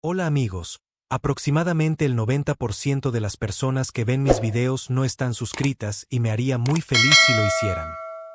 Hola amigos, aproximadamente el 90% de las personas que ven mis videos no están suscritas y me haría muy feliz si lo hicieran.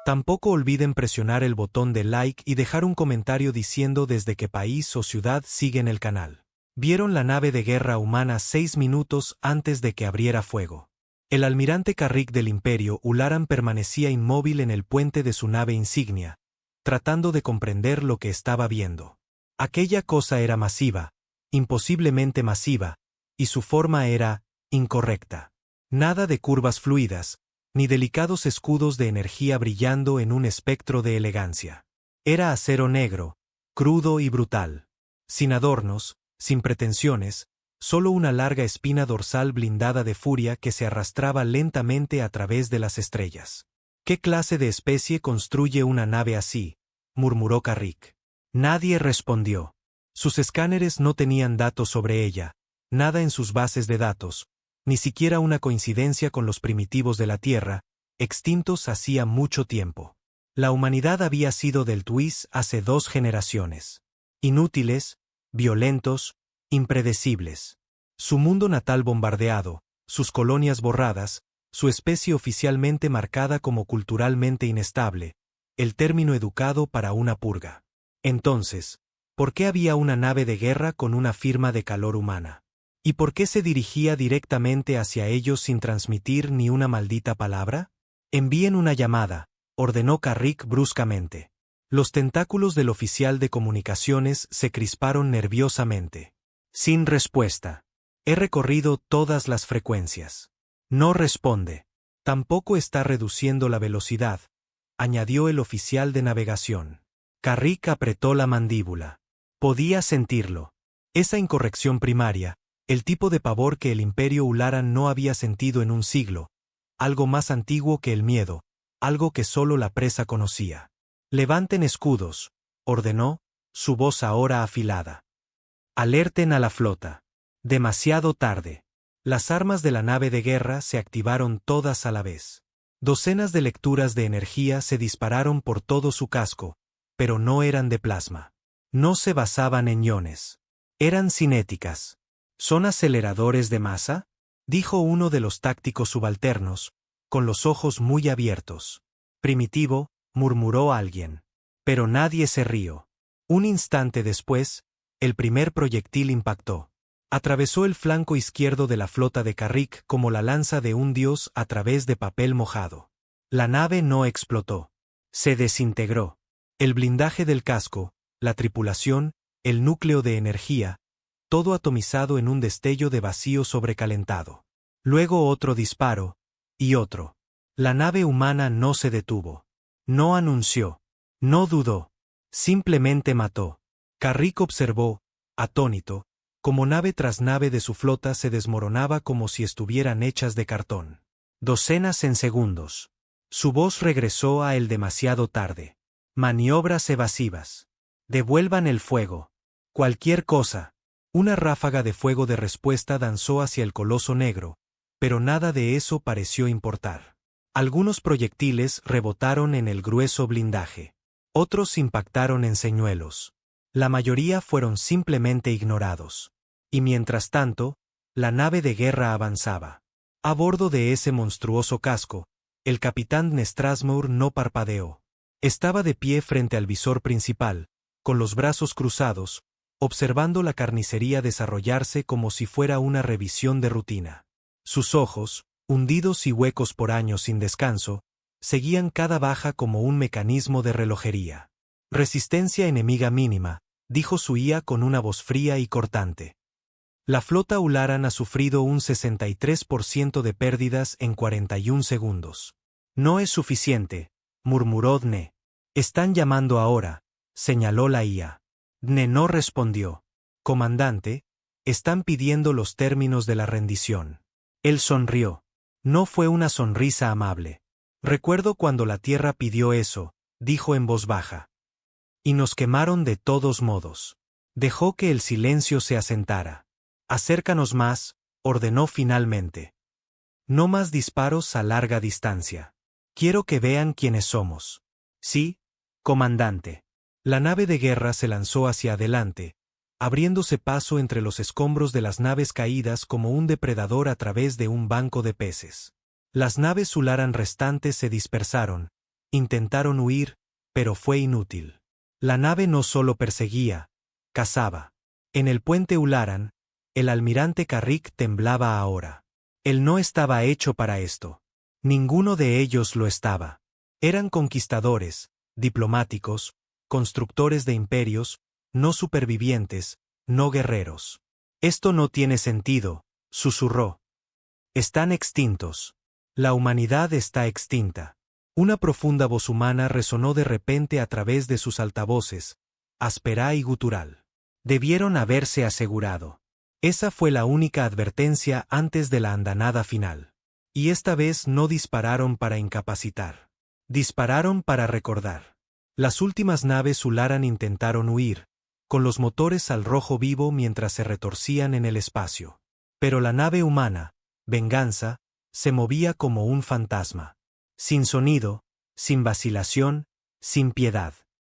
Tampoco olviden presionar el botón de like y dejar un comentario diciendo desde qué país o ciudad siguen el canal. Vieron la nave de guerra humana 6 minutos antes de que abriera fuego. El almirante Carrick del Imperio Ularan permanecía inmóvil en el puente de su nave insignia, tratando de comprender lo que estaba viendo. Aquella cosa era masiva, imposiblemente masiva, y su forma era incorrecta. Nada de curvas fluidas, ni delicados escudos de energía brillando en un espectro de elegancia. Era acero negro, crudo y brutal. Sin adornos, sin pretensiones, solo una larga espina dorsal blindada de furia que se arrastraba lentamente a través de las estrellas. ¿Qué clase de especie construye una nave así?, murmuró Carrick. Nadie respondió. Sus escáneres no tenían datos sobre ella, nada en sus bases de datos, ni siquiera una coincidencia con los primitivos de la Tierra, extintos hacía mucho tiempo. La humanidad había sido del Twis hace 2 generaciones. Inútiles, violentos, impredecibles. Su mundo natal bombardeado, sus colonias borradas, su especie oficialmente marcada como culturalmente inestable, el término educado para una purga. Entonces, ¿por qué había una nave de guerra con una firma de calor humana? ¿Y por qué se dirigía directamente hacia ellos sin transmitir ni una maldita palabra? Envíen una llamada, ordenó Carrick bruscamente. Los tentáculos del oficial de comunicaciones se crisparon nerviosamente. Sin respuesta. He recorrido todas las frecuencias. No responde. Tampoco está reduciendo la velocidad, añadió el oficial de navegación. Carrick apretó la mandíbula. Podía sentirlo. Esa incorrección primaria, el tipo de pavor que el Imperio Ularan no había sentido en un siglo, algo más antiguo que el miedo, algo que solo la presa conocía. Levanten escudos, ordenó, su voz ahora afilada. Alerten a la flota. Demasiado tarde. Las armas de la nave de guerra se activaron todas a la vez. Docenas de lecturas de energía se dispararon por todo su casco, pero no eran de plasma. No se basaban en iones. Eran cinéticas. ¿Son aceleradores de masa?, dijo uno de los tácticos subalternos, con los ojos muy abiertos. Primitivo, murmuró alguien. Pero nadie se rió. Un instante después, el primer proyectil impactó. Atravesó el flanco izquierdo de la flota de Carrick como la lanza de un dios a través de papel mojado. La nave no explotó. Se desintegró. El blindaje del casco, la tripulación, el núcleo de energía, todo atomizado en un destello de vacío sobrecalentado. Luego otro disparo, y otro. La nave humana no se detuvo. No anunció. No dudó. Simplemente mató. Carrick observó, atónito, como nave tras nave de su flota se desmoronaba como si estuvieran hechas de cartón. Docenas en segundos. Su voz regresó a él demasiado tarde. Maniobras evasivas. Devuelvan el fuego. Cualquier cosa. Una ráfaga de fuego de respuesta danzó hacia el coloso negro, pero nada de eso pareció importar. Algunos proyectiles rebotaron en el grueso blindaje. Otros impactaron en señuelos. La mayoría fueron simplemente ignorados. Y mientras tanto, la nave de guerra avanzaba. A bordo de ese monstruoso casco, el capitán Nestrasmour no parpadeó. Estaba de pie frente al visor principal, con los brazos cruzados, observando la carnicería desarrollarse como si fuera una revisión de rutina. Sus ojos, hundidos y huecos por años sin descanso, seguían cada baja como un mecanismo de relojería. Resistencia enemiga mínima, dijo su IA con una voz fría y cortante. La flota Ularan ha sufrido un 63% de pérdidas en 41 segundos. No es suficiente, murmuró Dne. Están llamando ahora, señaló la IA. Dne no respondió. Comandante, están pidiendo los términos de la rendición. Él sonrió. No fue una sonrisa amable. Recuerdo cuando la Tierra pidió eso, dijo en voz baja. Y nos quemaron de todos modos. Dejó que el silencio se asentara. Acércanos más, ordenó finalmente. No más disparos a larga distancia. Quiero que vean quiénes somos. Sí, comandante. La nave de guerra se lanzó hacia adelante, abriéndose paso entre los escombros de las naves caídas como un depredador a través de un banco de peces. Las naves Ularan restantes se dispersaron, intentaron huir, pero fue inútil. La nave no solo perseguía, cazaba. En el puente Ularan, el almirante Carrick temblaba ahora. Él no estaba hecho para esto. Ninguno de ellos lo estaba. Eran conquistadores, diplomáticos, constructores de imperios, no supervivientes, no guerreros. Esto no tiene sentido, susurró. Están extintos. La humanidad está extinta. Una profunda voz humana resonó de repente a través de sus altavoces, áspera y gutural. Debieron haberse asegurado. Esa fue la única advertencia antes de la andanada final. Y esta vez no dispararon para incapacitar. Dispararon para recordar. Las últimas naves Ularan intentaron huir, con los motores al rojo vivo mientras se retorcían en el espacio. Pero la nave humana, Venganza, se movía como un fantasma. Sin sonido, sin vacilación, sin piedad.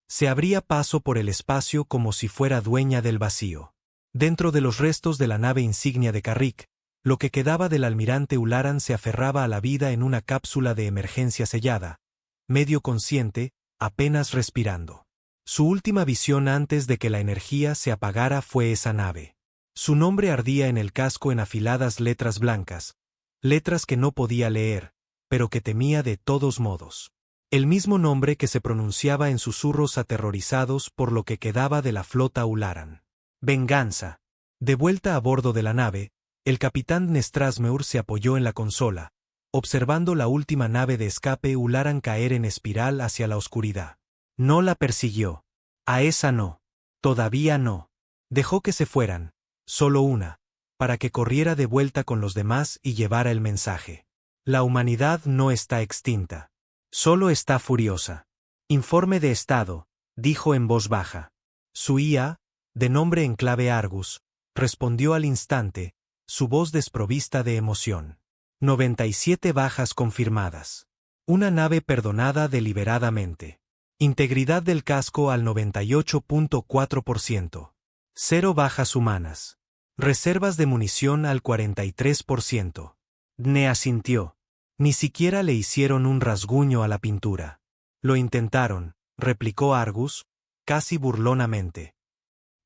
Se abría paso por el espacio como si fuera dueña del vacío. Dentro de los restos de la nave insignia de Carrick, lo que quedaba del almirante Ularan se aferraba a la vida en una cápsula de emergencia sellada, medio consciente, apenas respirando. Su última visión antes de que la energía se apagara fue esa nave. Su nombre ardía en el casco en afiladas letras blancas, letras que no podía leer, pero que temía de todos modos. El mismo nombre que se pronunciaba en susurros aterrorizados por lo que quedaba de la flota Ularan. Venganza. De vuelta a bordo de la nave, el capitán Nestrasmeur se apoyó en la consola, observando la última nave de escape Ularan caer en espiral hacia la oscuridad. No la persiguió. A esa no. Todavía no. Dejó que se fueran, solo una, para que corriera de vuelta con los demás y llevara el mensaje. La humanidad no está extinta. Solo está furiosa. Informe de estado, dijo en voz baja. Su IA, de nombre en clave Argus, respondió al instante, su voz desprovista de emoción. 97 bajas confirmadas. Una nave perdonada deliberadamente. Integridad del casco al 98.4%. 0 bajas humanas. Reservas de munición al 43%. Dne asintió. Ni siquiera le hicieron un rasguño a la pintura. Lo intentaron, replicó Argus, casi burlonamente.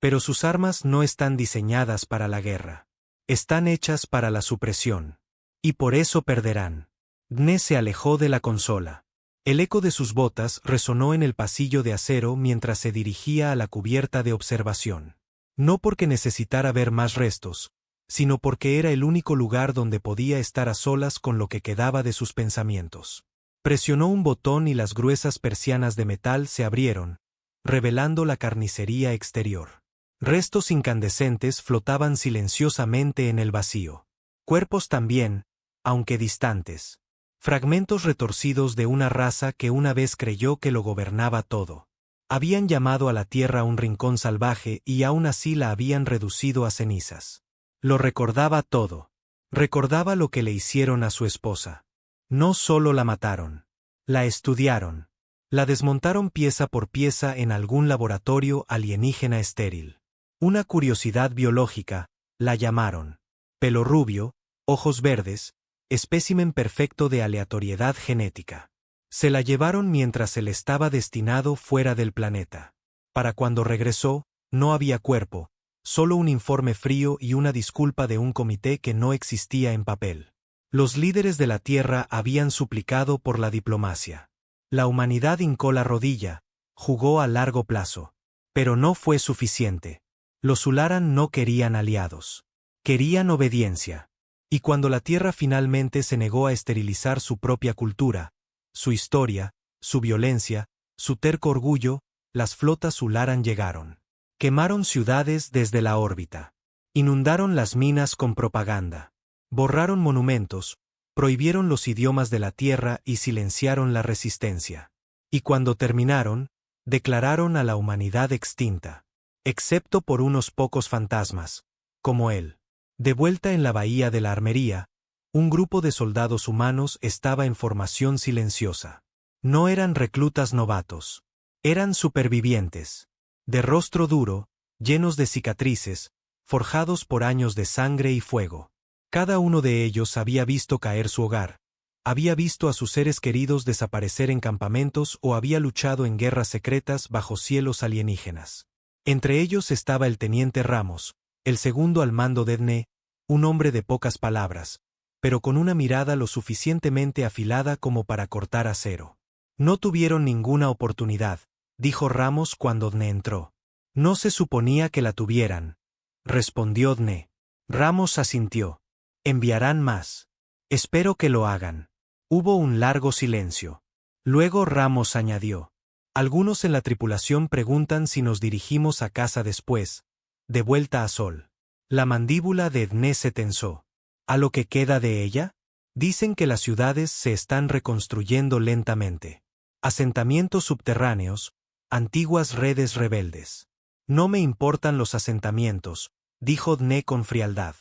Pero sus armas no están diseñadas para la guerra. Están hechas para la supresión. Y por eso perderán. Dne se alejó de la consola. El eco de sus botas resonó en el pasillo de acero mientras se dirigía a la cubierta de observación. No porque necesitara ver más restos, sino porque era el único lugar donde podía estar a solas con lo que quedaba de sus pensamientos. Presionó un botón y las gruesas persianas de metal se abrieron, revelando la carnicería exterior. Restos incandescentes flotaban silenciosamente en el vacío. Cuerpos también, aunque distantes. Fragmentos retorcidos de una raza que una vez creyó que lo gobernaba todo. Habían llamado a la tierra un rincón salvaje y aún así la habían reducido a cenizas. Lo recordaba todo. Recordaba lo que le hicieron a su esposa. No solo la mataron. La estudiaron. La desmontaron pieza por pieza en algún laboratorio alienígena estéril. Una curiosidad biológica, la llamaron. Pelo rubio, ojos verdes, espécimen perfecto de aleatoriedad genética. Se la llevaron mientras él estaba destinado fuera del planeta. Para cuando regresó, no había cuerpo, solo un informe frío y una disculpa de un comité que no existía en papel. Los líderes de la Tierra habían suplicado por la diplomacia. La humanidad hincó la rodilla, jugó a largo plazo. Pero no fue suficiente. Los Ularan no querían aliados. Querían obediencia. Y cuando la Tierra finalmente se negó a esterilizar su propia cultura, su historia, su violencia, su terco orgullo, las flotas Ularan llegaron. Quemaron ciudades desde la órbita. Inundaron las minas con propaganda. Borraron monumentos, prohibieron los idiomas de la Tierra y silenciaron la resistencia. Y cuando terminaron, declararon a la humanidad extinta. Excepto por unos pocos fantasmas, como él. De vuelta en la bahía de la Armería, un grupo de soldados humanos estaba en formación silenciosa. No eran reclutas novatos. Eran supervivientes. De rostro duro, llenos de cicatrices, forjados por años de sangre y fuego. Cada uno de ellos había visto caer su hogar, había visto a sus seres queridos desaparecer en campamentos o había luchado en guerras secretas bajo cielos alienígenas. Entre ellos estaba el teniente Ramos, el segundo al mando de Edne, un hombre de pocas palabras, pero con una mirada lo suficientemente afilada como para cortar acero. No tuvieron ninguna oportunidad, dijo Ramos cuando Edne entró. No se suponía que la tuvieran, respondió Edne. Ramos asintió. Enviarán más. Espero que lo hagan. Hubo un largo silencio. Luego Ramos añadió. Algunos en la tripulación preguntan si nos dirigimos a casa después, de vuelta a Sol. La mandíbula de Edne se tensó. ¿A lo que queda de ella? Dicen que las ciudades se están reconstruyendo lentamente. Asentamientos subterráneos, antiguas redes rebeldes. No me importan los asentamientos, dijo Edne con frialdad.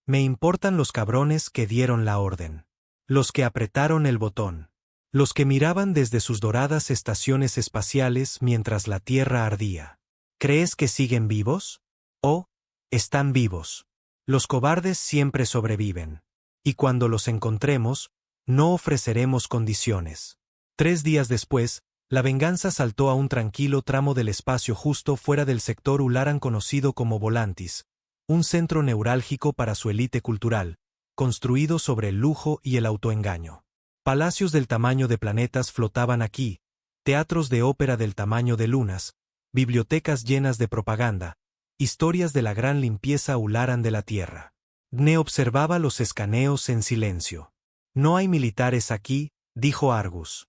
Me importan los cabrones que dieron la orden. Los que apretaron el botón. Los que miraban desde sus doradas estaciones espaciales mientras la Tierra ardía. ¿Crees que siguen vivos? ¿O están vivos? Los cobardes siempre sobreviven. Y cuando los encontremos, no ofreceremos condiciones. 3 días después, la Venganza saltó a un tranquilo tramo del espacio justo fuera del sector Ularan conocido como Volantis, un centro neurálgico para su élite cultural, construido sobre el lujo y el autoengaño. Palacios del tamaño de planetas flotaban aquí, teatros de ópera del tamaño de lunas, bibliotecas llenas de propaganda, historias de la gran limpieza Ularan de la Tierra. Edne observaba los escaneos en silencio. No hay militares aquí, dijo Argus.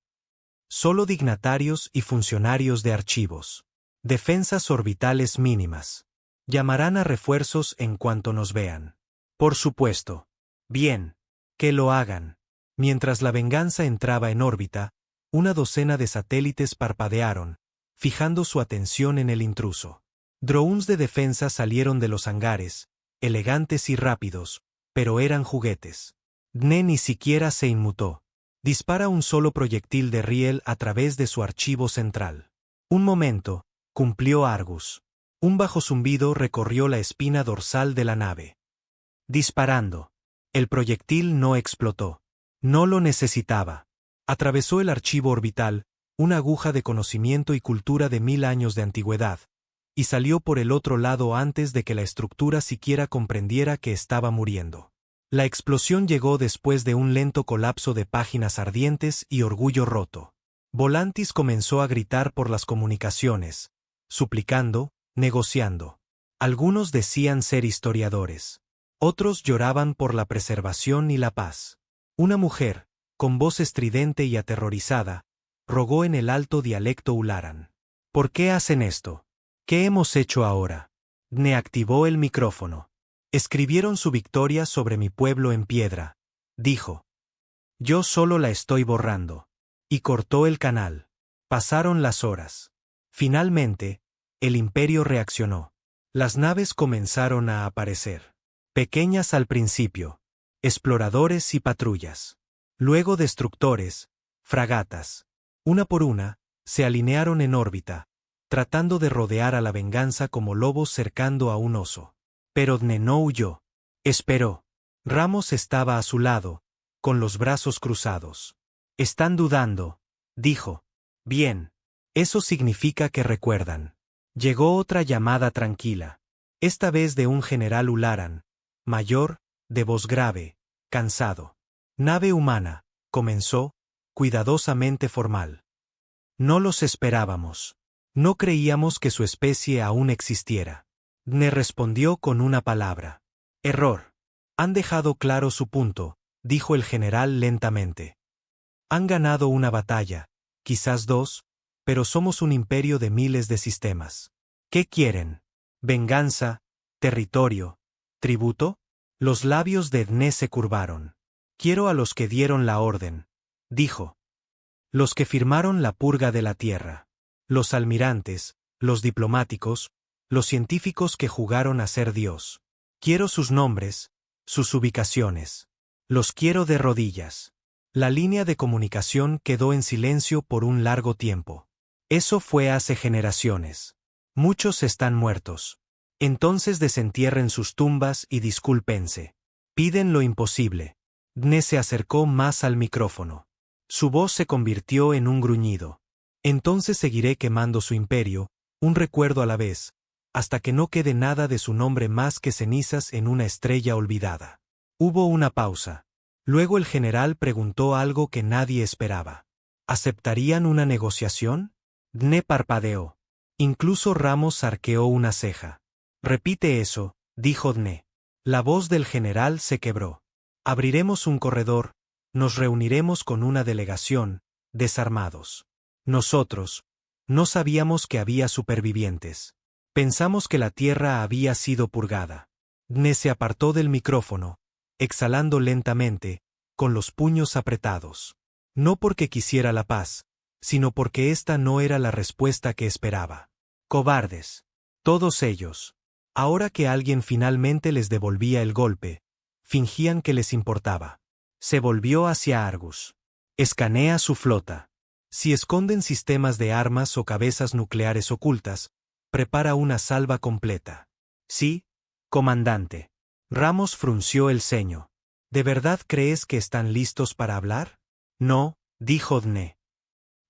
Solo dignatarios y funcionarios de archivos. Defensas orbitales mínimas. Llamarán a refuerzos en cuanto nos vean. Por supuesto. Bien. Que lo hagan. Mientras la Venganza entraba en órbita, una docena de satélites parpadearon, fijando su atención en el intruso. Drones de defensa salieron de los hangares, elegantes y rápidos, pero eran juguetes. Edne ni siquiera se inmutó. Dispara un solo proyectil de riel a través de su archivo central. Un momento, cumplió Argus. Un bajo zumbido recorrió la espina dorsal de la nave. Disparando. El proyectil no explotó. No lo necesitaba. Atravesó el archivo orbital, una aguja de conocimiento y cultura de 1000 años de antigüedad, y salió por el otro lado antes de que la estructura siquiera comprendiera que estaba muriendo. La explosión llegó después de un lento colapso de páginas ardientes y orgullo roto. Volantis comenzó a gritar por las comunicaciones, suplicando, negociando. Algunos decían ser historiadores. Otros lloraban por la preservación y la paz. Una mujer, con voz estridente y aterrorizada, rogó en el alto dialecto Ularan. ¿Por qué hacen esto? ¿Qué hemos hecho ahora? Edne activó el micrófono. Escribieron su victoria sobre mi pueblo en piedra, dijo. Yo solo la estoy borrando. Y cortó el canal. Pasaron las horas. Finalmente, el imperio reaccionó. Las naves comenzaron a aparecer. Pequeñas al principio. Exploradores y patrullas. Luego destructores, fragatas. Una por una, se alinearon en órbita, tratando de rodear a la Venganza como lobos cercando a un oso. Pero Edne no huyó. Esperó. Ramos estaba a su lado, con los brazos cruzados. Están dudando, dijo. Bien. Eso significa que recuerdan. Llegó otra llamada tranquila. Esta vez de un general Ularan, mayor, de voz grave, cansado. Nave humana, comenzó, cuidadosamente formal. No los esperábamos. No creíamos que su especie aún existiera. Edne respondió con una palabra. Error. Han dejado claro su punto, dijo el general lentamente. Han ganado una batalla, quizás 2, pero somos un imperio de miles de sistemas. ¿Qué quieren? ¿Venganza? ¿Territorio? ¿Tributo? Los labios de Edne se curvaron. Quiero a los que dieron la orden, dijo. Los que firmaron la purga de la tierra. Los almirantes, los diplomáticos, los científicos que jugaron a ser Dios. Quiero sus nombres, sus ubicaciones. Los quiero de rodillas. La línea de comunicación quedó en silencio por un largo tiempo. Eso fue hace generaciones. Muchos están muertos. Entonces desentierren sus tumbas y discúlpense. Piden lo imposible. Dne se acercó más al micrófono. Su voz se convirtió en un gruñido. Entonces seguiré quemando su imperio, un recuerdo a la vez, hasta que no quede nada de su nombre más que cenizas en una estrella olvidada. Hubo una pausa. Luego el general preguntó algo que nadie esperaba. ¿Aceptarían una negociación? Dne parpadeó. Incluso Ramos arqueó una ceja. Repite eso, dijo Dne. La voz del general se quebró. Abriremos un corredor, nos reuniremos con una delegación, desarmados. Nosotros no sabíamos que había supervivientes. Pensamos que la tierra había sido purgada. Dne se apartó del micrófono, exhalando lentamente, con los puños apretados. No porque quisiera la paz, sino porque esta no era la respuesta que esperaba. Cobardes. Todos ellos. Ahora que alguien finalmente les devolvía el golpe, fingían que les importaba. Se volvió hacia Argus. Escanea su flota. Si esconden sistemas de armas o cabezas nucleares ocultas, prepara una salva completa. Sí, comandante. Ramos frunció el ceño. ¿De verdad crees que están listos para hablar? No, dijo Dne.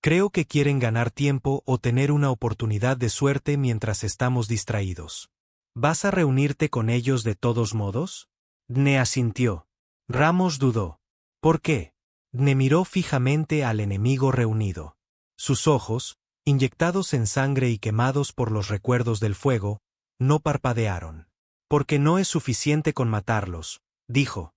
Creo que quieren ganar tiempo o tener una oportunidad de suerte mientras estamos distraídos. ¿Vas a reunirte con ellos de todos modos? Dne asintió. Ramos dudó. ¿Por qué? Dne miró fijamente al enemigo reunido. Sus ojos, inyectados en sangre y quemados por los recuerdos del fuego, no parpadearon. Porque no es suficiente con matarlos, dijo.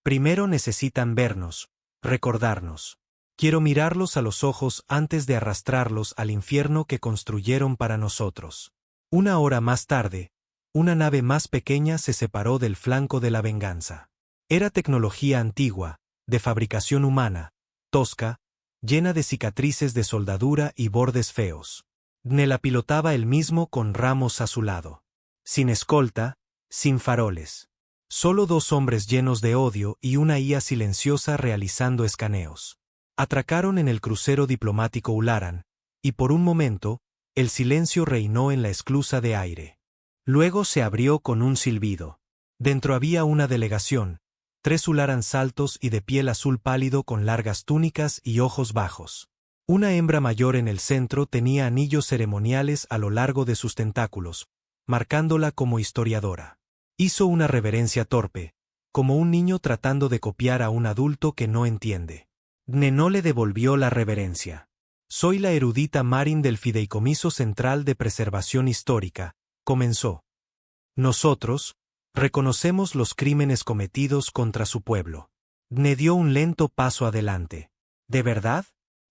Primero necesitan vernos, recordarnos. Quiero mirarlos a los ojos antes de arrastrarlos al infierno que construyeron para nosotros. Una hora más tarde, una nave más pequeña se separó del flanco de la venganza. Era tecnología antigua, de fabricación humana, tosca, llena de cicatrices de soldadura y bordes feos. Dne la pilotaba él mismo con Ramos a su lado. Sin escolta, sin faroles. Solo dos hombres llenos de odio y una IA silenciosa realizando escaneos. Atracaron en el crucero diplomático Ularan, y por un momento, el silencio reinó en la esclusa de aire. Luego se abrió con un silbido. Dentro había una delegación, 3 Ularans altos y de piel azul pálido con largas túnicas y ojos bajos. Una hembra mayor en el centro tenía anillos ceremoniales a lo largo de sus tentáculos, marcándola como historiadora. Hizo una reverencia torpe, como un niño tratando de copiar a un adulto que no entiende. Dne no le devolvió la reverencia. Soy la erudita Marin del Fideicomiso Central de Preservación Histórica, comenzó. Nosotros reconocemos los crímenes cometidos contra su pueblo. Dne dio un lento paso adelante. ¿De verdad?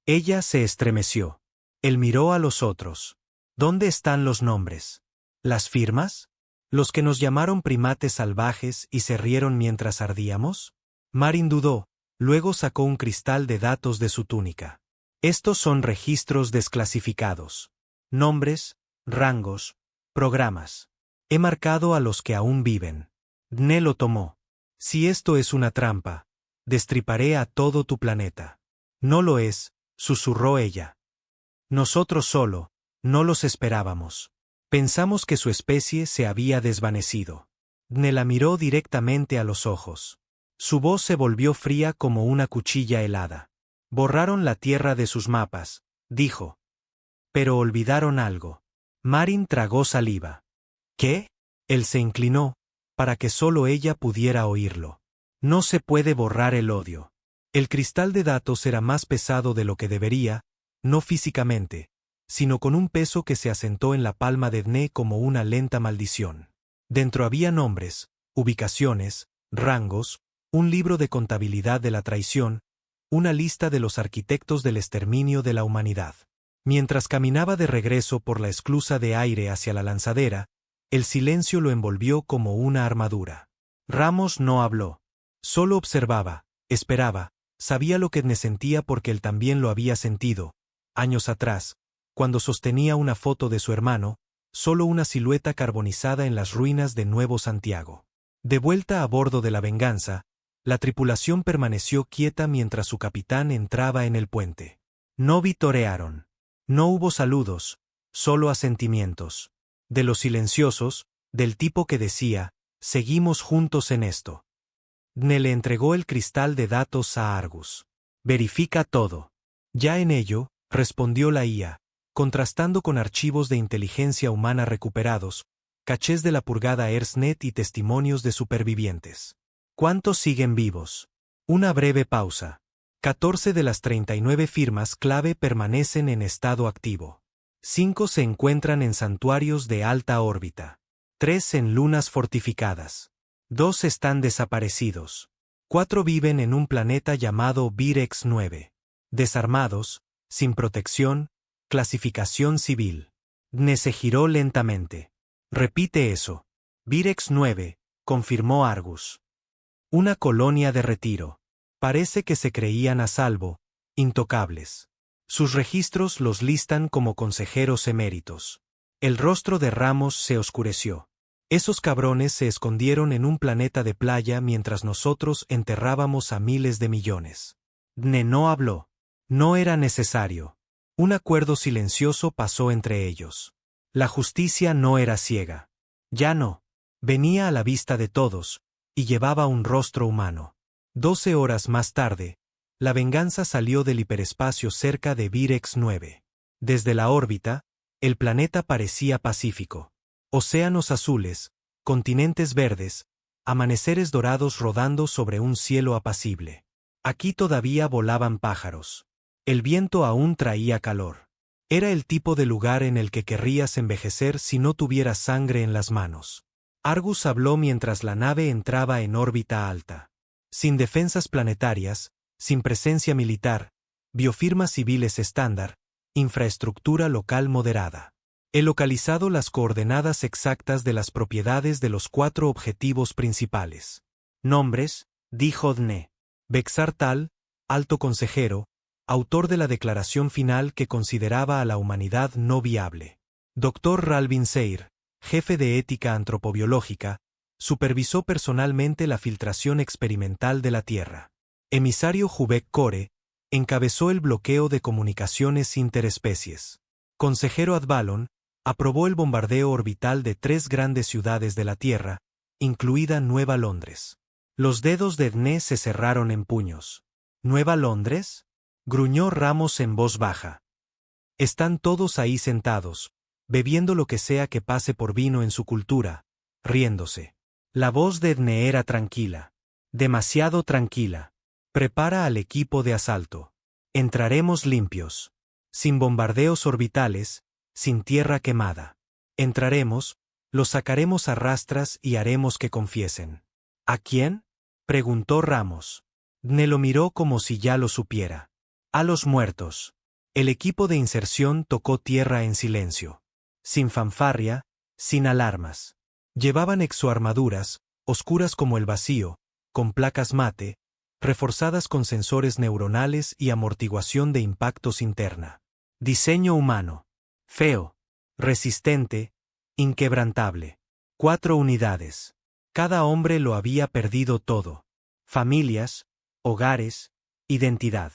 Ella se estremeció. Él miró a los otros. ¿Dónde están los nombres? ¿Las firmas? ¿Los que nos llamaron primates salvajes y se rieron mientras ardíamos? Marin dudó, luego sacó un cristal de datos de su túnica. Estos son registros desclasificados. Nombres, rangos, programas. He marcado a los que aún viven. Dne lo tomó. Si esto es una trampa, destriparé a todo tu planeta. No lo es, susurró ella. Nosotros solo, no los esperábamos. Pensamos que su especie se había desvanecido. Dne la miró directamente a los ojos. Su voz se volvió fría como una cuchilla helada. Borraron la tierra de sus mapas, dijo. Pero olvidaron algo. Marin tragó saliva. ¿Qué? Él se inclinó, para que solo ella pudiera oírlo. No se puede borrar el odio. El cristal de datos era más pesado de lo que debería, no físicamente, sino con un peso que se asentó en la palma de Dne como una lenta maldición. Dentro había nombres, ubicaciones, rangos, un libro de contabilidad de la traición, una lista de los arquitectos del exterminio de la humanidad. Mientras caminaba de regreso por la esclusa de aire hacia la lanzadera, el silencio lo envolvió como una armadura. Ramos no habló. Solo observaba, esperaba, sabía lo que Dne sentía porque él también lo había sentido, años atrás, cuando sostenía una foto de su hermano, solo una silueta carbonizada en las ruinas de Nuevo Santiago. De vuelta a bordo de la Venganza, la tripulación permaneció quieta mientras su capitán entraba en el puente. No vitorearon. No hubo saludos, solo asentimientos. De los silenciosos, del tipo que decía, seguimos juntos en esto. Dne le entregó el cristal de datos a Argus. Verifica todo. Ya en ello, respondió la IA, contrastando con archivos de inteligencia humana recuperados, cachés de la purgada EarthNet y testimonios de supervivientes. ¿Cuántos siguen vivos? Una breve pausa. 14 de las 39 firmas clave permanecen en estado activo. 5 se encuentran en santuarios de alta órbita. 3 en lunas fortificadas. 2 están desaparecidos. 4 viven en un planeta llamado Virex 9. Desarmados, sin protección, clasificación civil. Dne se giró lentamente. Repite eso. Virex 9, confirmó Argus. Una colonia de retiro. Parece que se creían a salvo, intocables. Sus registros los listan como consejeros eméritos. El rostro de Ramos se oscureció. Esos cabrones se escondieron en un planeta de playa mientras nosotros enterrábamos a miles de millones. Dne no habló. No era necesario. Un acuerdo silencioso pasó entre ellos. La justicia no era ciega. Ya no. Venía a la vista de todos, y llevaba un rostro humano. 12 horas más tarde, la venganza salió del hiperespacio cerca de Virex 9. Desde la órbita, el planeta parecía pacífico. Océanos azules, continentes verdes, amaneceres dorados rodando sobre un cielo apacible. Aquí todavía volaban pájaros. El viento aún traía calor. Era el tipo de lugar en el que querrías envejecer si no tuvieras sangre en las manos. Argus habló mientras la nave entraba en órbita alta. Sin defensas planetarias, sin presencia militar, biofirmas civiles estándar, infraestructura local moderada. He localizado las coordenadas exactas de las propiedades de los 4 objetivos principales. Nombres, dijo Dne. Bexar Tal, alto consejero, autor de la declaración final que consideraba a la humanidad no viable. Dr. Ralvin Seir, jefe de ética antropobiológica, supervisó personalmente la filtración experimental de la Tierra. Emisario Jubek Kore, encabezó el bloqueo de comunicaciones interespecies. Consejero Advalon, aprobó el bombardeo orbital de 3 grandes ciudades de la Tierra, incluida Nueva Londres. Los dedos de Dne se cerraron en puños. ¿Nueva Londres? Gruñó Ramos en voz baja. Están todos ahí sentados, bebiendo lo que sea que pase por vino en su cultura, riéndose. La voz de Dne era tranquila. Demasiado tranquila. Prepara al equipo de asalto. Entraremos limpios. Sin bombardeos orbitales, sin tierra quemada. Entraremos, los sacaremos a rastras y haremos que confiesen. ¿A quién? Preguntó Ramos. Dne lo miró como si ya lo supiera. A los muertos. El equipo de inserción tocó tierra en silencio. Sin fanfarria, sin alarmas. Llevaban exoarmaduras, oscuras como el vacío, con placas mate, reforzadas con sensores neuronales y amortiguación de impactos interna. Diseño humano. Feo. Resistente. Inquebrantable. 4 unidades. Cada hombre lo había perdido todo. Familias, hogares, identidad.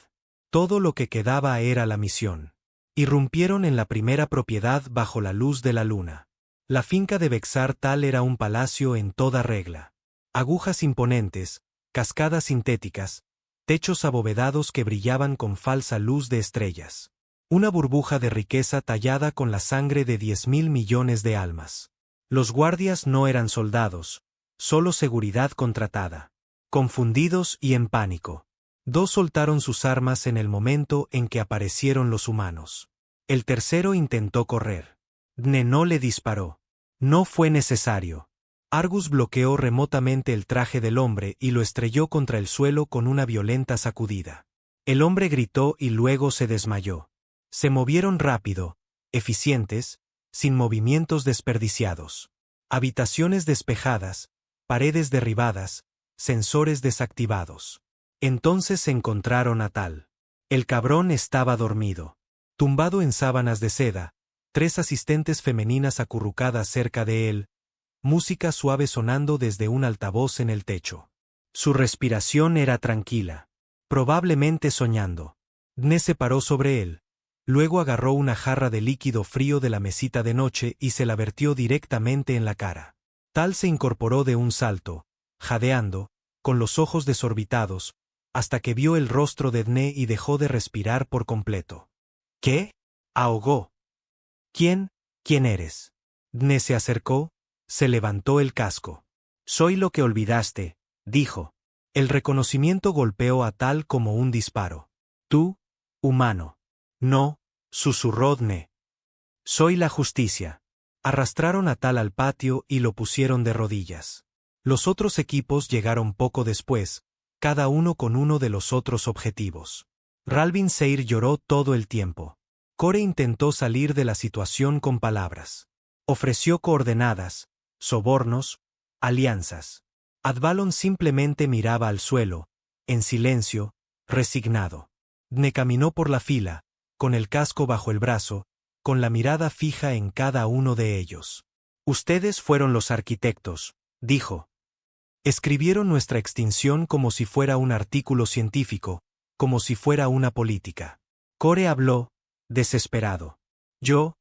Todo lo que quedaba era la misión. Irrumpieron en la primera propiedad bajo la luz de la luna. La finca de Bexar Tal era un palacio en toda regla. Agujas imponentes, cascadas sintéticas, techos abovedados que brillaban con falsa luz de estrellas. Una burbuja de riqueza tallada con la sangre de 10.000 millones de almas. Los guardias no eran soldados, solo seguridad contratada. Confundidos y en pánico. 2 soltaron sus armas en el momento en que aparecieron los humanos. El tercero intentó correr. Dne no le disparó. No fue necesario. Argus bloqueó remotamente el traje del hombre y lo estrelló contra el suelo con una violenta sacudida. El hombre gritó y luego se desmayó. Se movieron rápido, eficientes, sin movimientos desperdiciados. Habitaciones despejadas, paredes derribadas, sensores desactivados. Entonces se encontraron a Tal. El cabrón estaba dormido. Tumbado en sábanas de seda, 3 asistentes femeninas acurrucadas cerca de él, música suave sonando desde un altavoz en el techo. Su respiración era tranquila. Probablemente soñando. Dne se paró sobre él. Luego agarró una jarra de líquido frío de la mesita de noche y se la vertió directamente en la cara. Tal se incorporó de un salto, jadeando, con los ojos desorbitados, hasta que vio el rostro de Dne y dejó de respirar por completo. ¿Qué? Ahogó. ¿Quién eres? Dne se acercó, se levantó el casco. Soy lo que olvidaste, dijo. El reconocimiento golpeó a Tal como un disparo. Tú, humano. No, susurró Dne. Soy la justicia. Arrastraron a Tal al patio y lo pusieron de rodillas. Los otros equipos llegaron poco después, cada uno con uno de los otros objetivos. Ralvin Seir lloró todo el tiempo. Core intentó salir de la situación con palabras. Ofreció coordenadas, sobornos, alianzas. Advalon simplemente miraba al suelo, en silencio, resignado. Dne caminó por la fila, con el casco bajo el brazo, con la mirada fija en cada uno de ellos. Ustedes fueron los arquitectos, dijo. Escribieron nuestra extinción como si fuera un artículo científico, como si fuera una política. Core habló, desesperado. Yo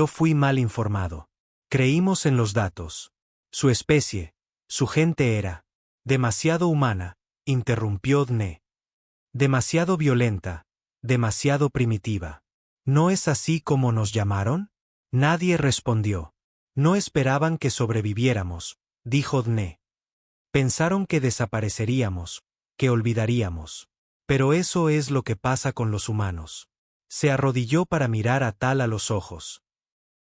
fui mal informado. Creímos en los datos. Su especie, su gente era demasiado humana, interrumpió Dne. Demasiado violenta, demasiado primitiva. ¿No es así como nos llamaron? Nadie respondió. No esperaban que sobreviviéramos, dijo Dne. Pensaron que desapareceríamos, que olvidaríamos. Pero eso es lo que pasa con los humanos. Se arrodilló para mirar a Tal a los ojos.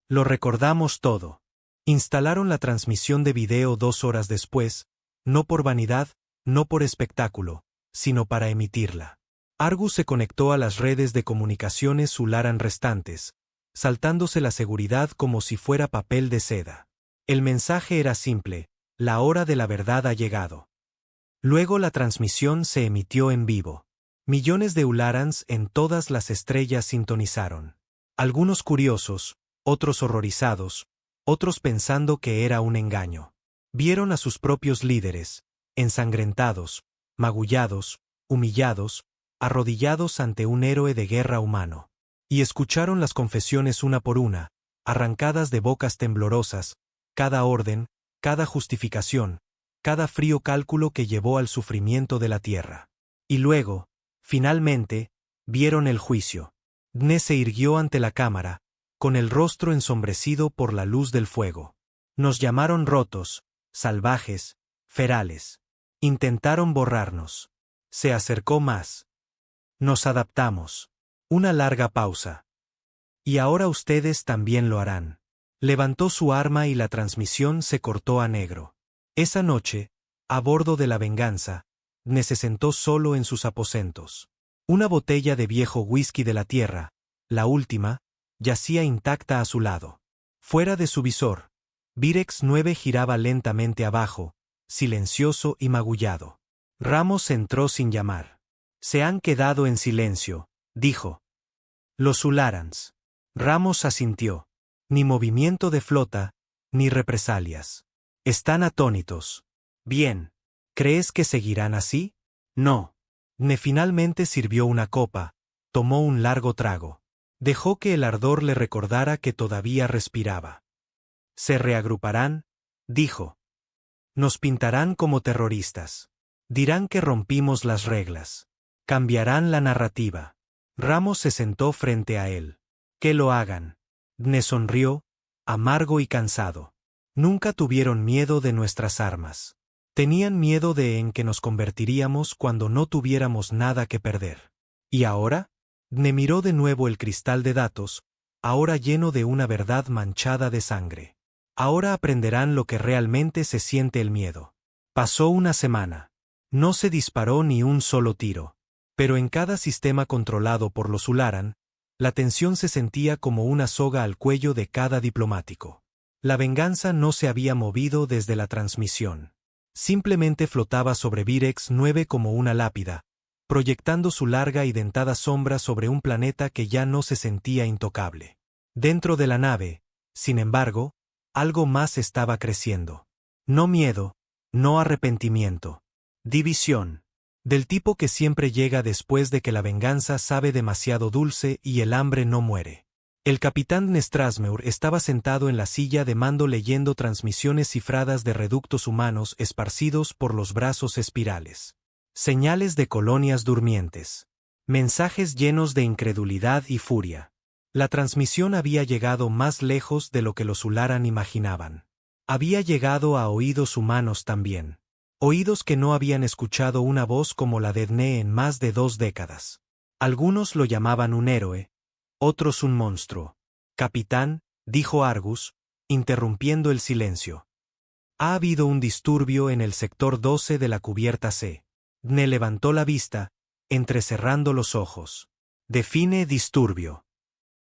Lo recordamos todo. Instalaron la transmisión de video 2 horas después, no por vanidad, no por espectáculo, sino para emitirla. Argus se conectó a las redes de comunicaciones Ularan restantes, saltándose la seguridad como si fuera papel de seda. El mensaje era simple: la hora de la verdad ha llegado. Luego la transmisión se emitió en vivo. Millones de Ularans en todas las estrellas sintonizaron. Algunos curiosos, otros horrorizados, otros pensando que era un engaño. Vieron a sus propios líderes, ensangrentados, magullados, humillados, arrodillados ante un héroe de guerra humano. Y escucharon las confesiones una por una, arrancadas de bocas temblorosas, cada orden, cada justificación, cada frío cálculo que llevó al sufrimiento de la tierra. Y luego, finalmente, vieron el juicio. Dne se irguió ante la cámara, con el rostro ensombrecido por la luz del fuego. Nos llamaron rotos, salvajes, ferales. Intentaron borrarnos. Se acercó más. Nos adaptamos. Una larga pausa. Y ahora ustedes también lo harán. Levantó su arma y la transmisión se cortó a negro. Esa noche, a bordo de la Venganza, Dne se sentó solo en sus aposentos. Una botella de viejo whisky de la tierra, la última, yacía intacta a su lado. Fuera de su visor, Virex 9 giraba lentamente abajo, silencioso y magullado. Ramos entró sin llamar. Se han quedado en silencio, dijo. Los Ularans. Ramos asintió. Ni movimiento de flota, ni represalias. Están atónitos. Bien. ¿Crees que seguirán así? No. Dne finalmente sirvió una copa, tomó un largo trago. Dejó que el ardor le recordara que todavía respiraba. Se reagruparán, dijo. Nos pintarán como terroristas. Dirán que rompimos las reglas. Cambiarán la narrativa. Ramos se sentó frente a él. Que lo hagan. Dne sonrió, amargo y cansado. Nunca tuvieron miedo de nuestras armas. Tenían miedo de en que nos convertiríamos cuando no tuviéramos nada que perder. ¿Y ahora? Dne miró de nuevo el cristal de datos, ahora lleno de una verdad manchada de sangre. Ahora aprenderán lo que realmente se siente el miedo. Pasó una semana. No se disparó ni un solo tiro. Pero en cada sistema controlado por los Ularan, la tensión se sentía como una soga al cuello de cada diplomático. La Venganza no se había movido desde la transmisión. Simplemente flotaba sobre Virex 9 como una lápida, proyectando su larga y dentada sombra sobre un planeta que ya no se sentía intocable. Dentro de la nave, sin embargo, algo más estaba creciendo. No miedo, no arrepentimiento. División. Del tipo que siempre llega después de que la venganza sabe demasiado dulce y el hambre no muere. El capitán Nestrasmeur estaba sentado en la silla de mando leyendo transmisiones cifradas de reductos humanos esparcidos por los brazos espirales. Señales de colonias durmientes. Mensajes llenos de incredulidad y furia. La transmisión había llegado más lejos de lo que los Ularan imaginaban. Había llegado a oídos humanos también. Oídos que no habían escuchado una voz como la de Dne en más de 2 décadas. Algunos lo llamaban un héroe, otros un monstruo. Capitán, dijo Argus, interrumpiendo el silencio. Ha habido un disturbio en el sector 12 de la cubierta C. Dne levantó la vista, entrecerrando los ojos. Define disturbio.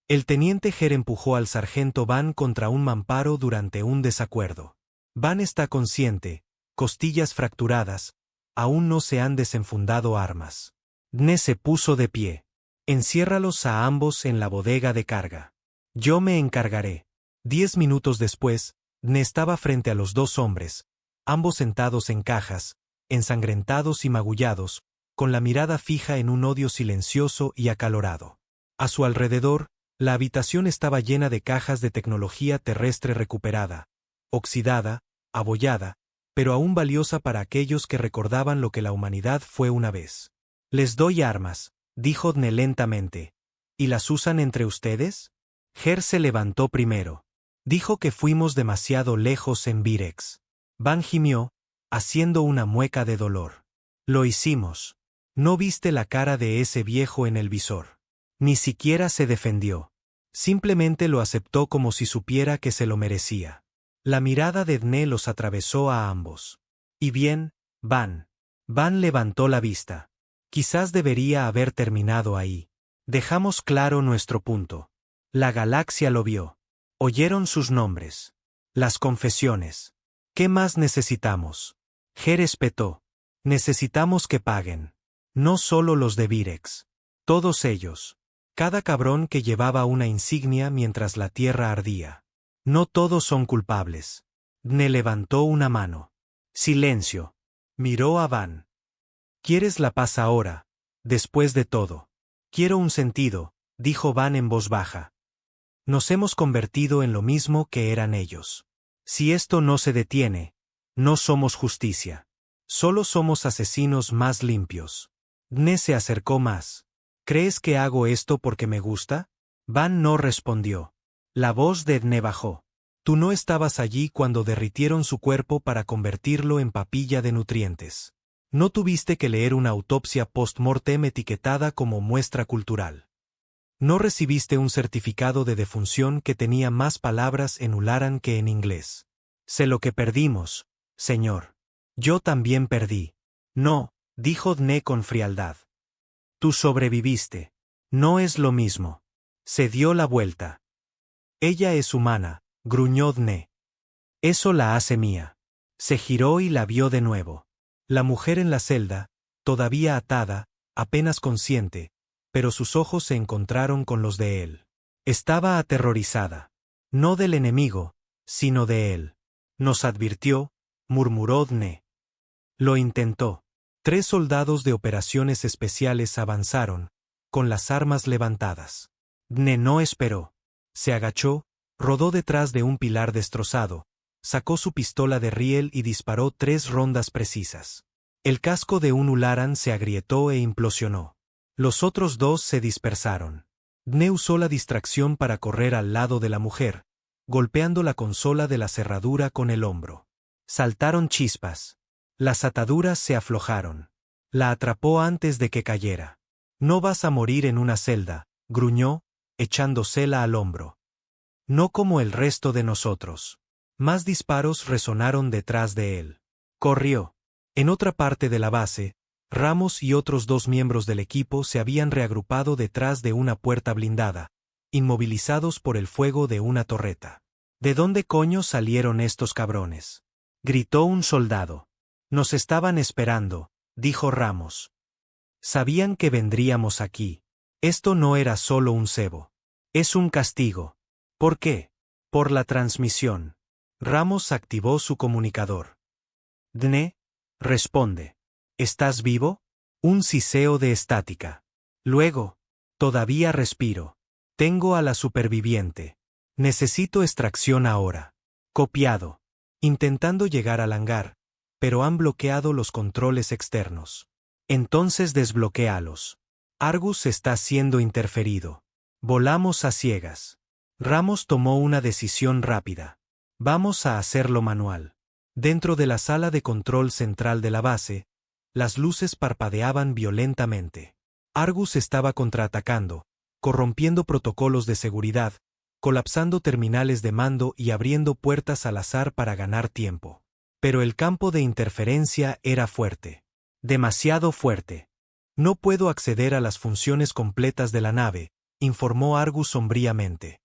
El teniente Ger empujó al sargento Van contra un mamparo durante un desacuerdo. Van está consciente, costillas fracturadas, aún no se han desenfundado armas. Dne se puso de pie. Enciérralos a ambos en la bodega de carga. Yo me encargaré. 10 minutos después, Dne estaba frente a los 2 hombres, ambos sentados en cajas, ensangrentados y magullados, con la mirada fija en un odio silencioso y acalorado. A su alrededor, la habitación estaba llena de cajas de tecnología terrestre recuperada, oxidada, abollada, pero aún valiosa para aquellos que recordaban lo que la humanidad fue una vez. Les doy armas, dijo Dne lentamente. ¿Y las usan entre ustedes? Ger se levantó primero. Dijo que fuimos demasiado lejos en Virex. Van gimió, haciendo una mueca de dolor. Lo hicimos. No viste la cara de ese viejo en el visor. Ni siquiera se defendió. Simplemente lo aceptó como si supiera que se lo merecía. La mirada de Dne los atravesó a ambos. ¿Y bien, Van? Van levantó la vista. Quizás debería haber terminado ahí. Dejamos claro nuestro punto. La galaxia lo vio. Oyeron sus nombres. Las confesiones. ¿Qué más necesitamos? Ger espetó. Necesitamos que paguen. No solo los de Virex. Todos ellos. Cada cabrón que llevaba una insignia mientras la tierra ardía. No todos son culpables. Dne levantó una mano. Silencio. Miró a Van. ¿Quieres la paz ahora? Después de todo. Quiero un sentido, dijo Van en voz baja. Nos hemos convertido en lo mismo que eran ellos. Si esto no se detiene, no somos justicia. Solo somos asesinos más limpios. Dne se acercó más. ¿Crees que hago esto porque me gusta? Van no respondió. La voz de Dne bajó. Tú no estabas allí cuando derritieron su cuerpo para convertirlo en papilla de nutrientes. No tuviste que leer una autopsia post-mortem etiquetada como muestra cultural. No recibiste un certificado de defunción que tenía más palabras en Ularan que en inglés. Sé lo que perdimos, señor. Yo también perdí. No, dijo Dne con frialdad. Tú sobreviviste. No es lo mismo. Se dio la vuelta. Ella es humana, gruñó Dne. Eso la hace mía. Se giró y la vio de nuevo. La mujer en la celda, todavía atada, apenas consciente, pero sus ojos se encontraron con los de él. Estaba aterrorizada. No del enemigo, sino de él. Nos advirtió, murmuró Dne. Lo intentó. 3 soldados de operaciones especiales avanzaron, con las armas levantadas. Dne no esperó. Se agachó, rodó detrás de un pilar destrozado, sacó su pistola de riel y disparó 3 rondas precisas. El casco de un Ularan se agrietó e implosionó. Los otros 2 se dispersaron. Dne usó la distracción para correr al lado de la mujer, golpeando la consola de la cerradura con el hombro. Saltaron chispas. Las ataduras se aflojaron. La atrapó antes de que cayera. No vas a morir en una celda, gruñó, echándosela al hombro. No como el resto de nosotros. Más disparos resonaron detrás de él. Corrió. En otra parte de la base, Ramos y otros 2 miembros del equipo se habían reagrupado detrás de una puerta blindada, inmovilizados por el fuego de una torreta. ¿De dónde coño salieron estos cabrones?, gritó un soldado. Nos estaban esperando, dijo Ramos. Sabían que vendríamos aquí. Esto no era solo un cebo. Es un castigo. ¿Por qué? Por la transmisión. Ramos activó su comunicador. Dne, responde. ¿Estás vivo? Un siseo de estática. Luego, todavía respiro. Tengo a la superviviente. Necesito extracción ahora. Copiado. Intentando llegar al hangar, pero han bloqueado los controles externos. Entonces desbloquéalos. Argus está siendo interferido. Volamos a ciegas. Ramos tomó una decisión rápida. Vamos a hacerlo manual. Dentro de la sala de control central de la base, las luces parpadeaban violentamente. Argus estaba contraatacando, corrompiendo protocolos de seguridad, colapsando terminales de mando y abriendo puertas al azar para ganar tiempo. Pero el campo de interferencia era fuerte. Demasiado fuerte. No puedo acceder a las funciones completas de la nave, informó Argus sombríamente.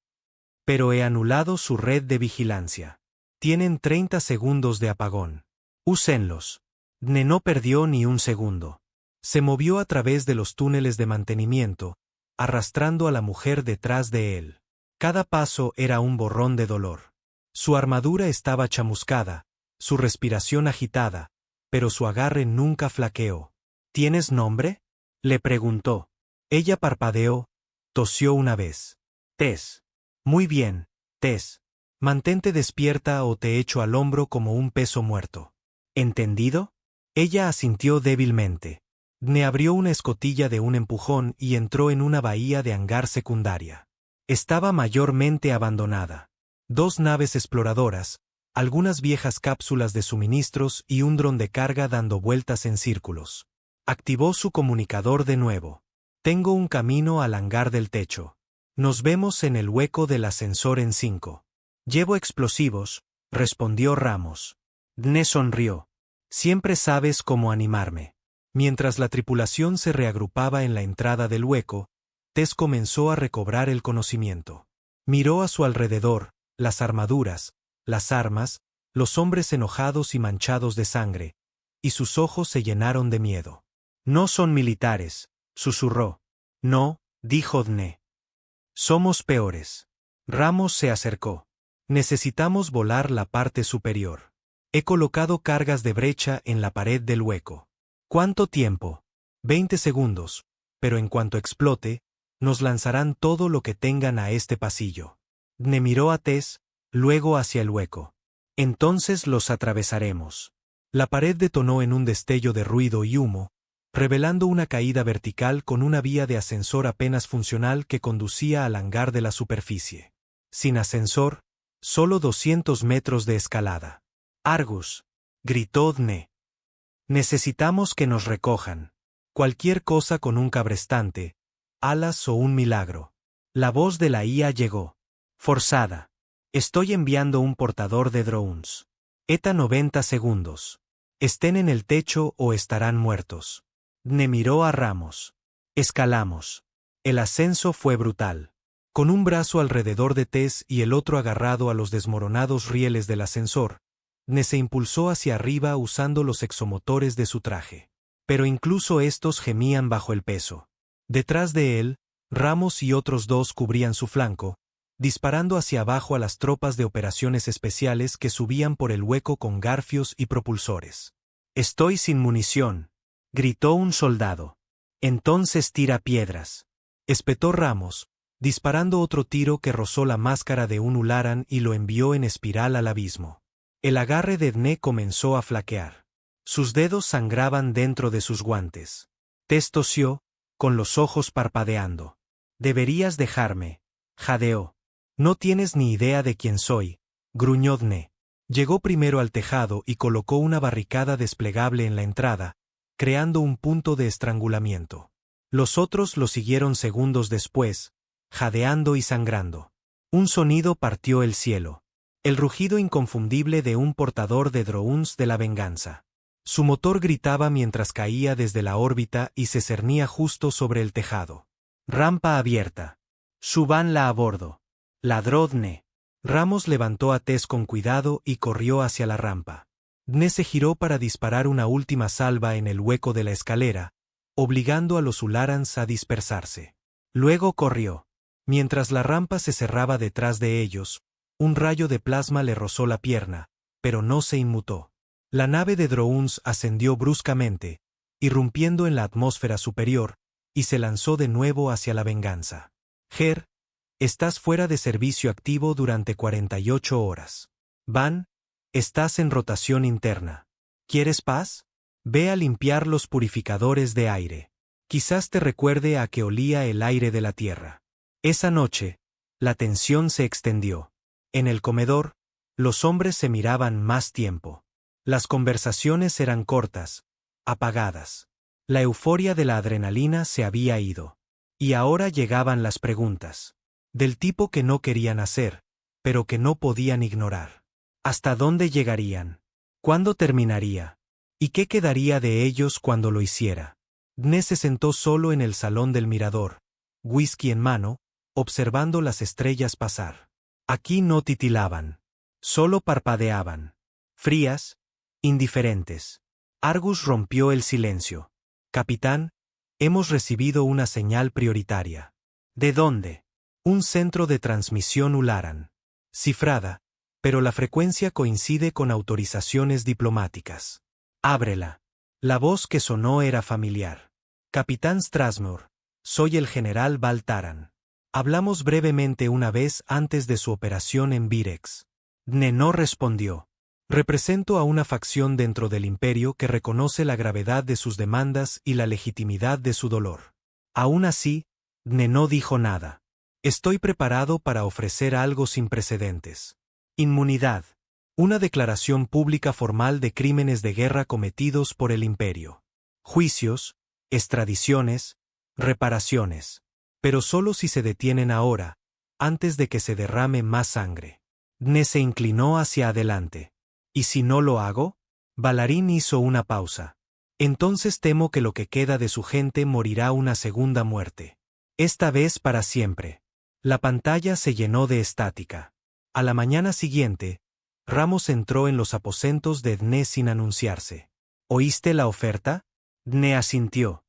Pero he anulado su red de vigilancia. Tienen 30 segundos de apagón. Úsenlos. Dne no perdió ni un segundo. Se movió a través de los túneles de mantenimiento, arrastrando a la mujer detrás de él. Cada paso era un borrón de dolor. Su armadura estaba chamuscada, su respiración agitada, pero su agarre nunca flaqueó. ¿Tienes nombre?, le preguntó. Ella parpadeó, tosió una vez. Tess. Muy bien, Tess. Mantente despierta o te echo al hombro como un peso muerto. ¿Entendido? Ella asintió débilmente. Dne abrió una escotilla de un empujón y entró en una bahía de hangar secundaria. Estaba mayormente abandonada. 2 naves exploradoras, algunas viejas cápsulas de suministros y un dron de carga dando vueltas en círculos. Activó su comunicador de nuevo. Tengo un camino al hangar del techo. Nos vemos en el hueco del ascensor en 5. Llevo explosivos, respondió Ramos. Dne sonrió. Siempre sabes cómo animarme. Mientras la tripulación se reagrupaba en la entrada del hueco, Tess comenzó a recobrar el conocimiento. Miró a su alrededor, las armaduras, las armas, los hombres enojados y manchados de sangre, y sus ojos se llenaron de miedo. No son militares, susurró. No, dijo Dne. Somos peores. Ramos se acercó. Necesitamos volar la parte superior. He colocado cargas de brecha en la pared del hueco. ¿Cuánto tiempo? 20 segundos, pero en cuanto explote, nos lanzarán todo lo que tengan a este pasillo. Dne miró a Tess, luego hacia el hueco. Entonces los atravesaremos. La pared detonó en un destello de ruido y humo, revelando una caída vertical con una vía de ascensor apenas funcional que conducía al hangar de la superficie. Sin ascensor, solo 200 metros de escalada. Argus, gritó Dne. Necesitamos que nos recojan. Cualquier cosa con un cabrestante, alas o un milagro. La voz de la IA llegó. Forzada. Estoy enviando un portador de drones. ETA 90 segundos. Estén en el techo o estarán muertos. Dne miró a Ramos. Escalamos. El ascenso fue brutal. Con un brazo alrededor de Tess y el otro agarrado a los desmoronados rieles del ascensor, Dne se impulsó hacia arriba usando los exomotores de su traje. Pero incluso estos gemían bajo el peso. Detrás de él, Ramos y otros 2 cubrían su flanco, disparando hacia abajo a las tropas de operaciones especiales que subían por el hueco con garfios y propulsores. Estoy sin munición, gritó un soldado. Entonces tira piedras. Espetó Ramos, disparando otro tiro que rozó la máscara de un Ularan y lo envió en espiral al abismo. El agarre de Dne comenzó a flaquear. Sus dedos sangraban dentro de sus guantes. Tess tosió, con los ojos parpadeando. Deberías dejarme, jadeó. No tienes ni idea de quién soy, gruñó Dne. Llegó primero al tejado y colocó una barricada desplegable en la entrada, creando un punto de estrangulamiento. Los otros lo siguieron segundos después, jadeando y sangrando. Un sonido partió el cielo. El rugido inconfundible de un portador de drones de la venganza. Su motor gritaba mientras caía desde la órbita y se cernía justo sobre el tejado. Rampa abierta. Súbanla a bordo. Ladró Dne. Ramos levantó a Tess con cuidado y corrió hacia la rampa. Dne se giró para disparar una última salva en el hueco de la escalera, obligando a los Ularans a dispersarse. Luego corrió. Mientras la rampa se cerraba detrás de ellos, un rayo de plasma le rozó la pierna, pero no se inmutó. La nave de drones ascendió bruscamente, irrumpiendo en la atmósfera superior, y se lanzó de nuevo hacia la venganza. Ger, estás fuera de servicio activo durante 48 horas. Van, estás en rotación interna. ¿Quieres paz? Ve a limpiar los purificadores de aire. Quizás te recuerde a que olía el aire de la tierra. Esa noche, la tensión se extendió. En el comedor, los hombres se miraban más tiempo. Las conversaciones eran cortas, apagadas. La euforia de la adrenalina se había ido. Y ahora llegaban las preguntas. Del tipo que no querían hacer, pero que no podían ignorar. ¿Hasta dónde llegarían? ¿Cuándo terminaría? ¿Y qué quedaría de ellos cuando lo hiciera? Dne se sentó solo en el salón del mirador, whisky en mano, observando las estrellas pasar. Aquí no titilaban. Solo parpadeaban. Frías, indiferentes. Argus rompió el silencio. Capitán, hemos recibido una señal prioritaria. ¿De dónde? Un centro de transmisión Ularan. Cifrada, pero la frecuencia coincide con autorizaciones diplomáticas. Ábrela. La voz que sonó era familiar. Capitán Strasmour, soy el general Baltaran. Hablamos brevemente una vez antes de su operación en Virex. Dne no respondió. Represento a una facción dentro del imperio que reconoce la gravedad de sus demandas y la legitimidad de su dolor. Aún así, Dne no dijo nada. Estoy preparado para ofrecer algo sin precedentes. Inmunidad. Una declaración pública formal de crímenes de guerra cometidos por el imperio. Juicios, extradiciones, reparaciones. Pero solo si se detienen ahora, antes de que se derrame más sangre. Dne se inclinó hacia adelante. ¿Y si no lo hago? Balarín hizo una pausa. Entonces temo que lo que queda de su gente morirá una segunda muerte. Esta vez para siempre. La pantalla se llenó de estática. A la mañana siguiente, Ramos entró en los aposentos de Dne sin anunciarse. ¿Oíste la oferta? Dne asintió.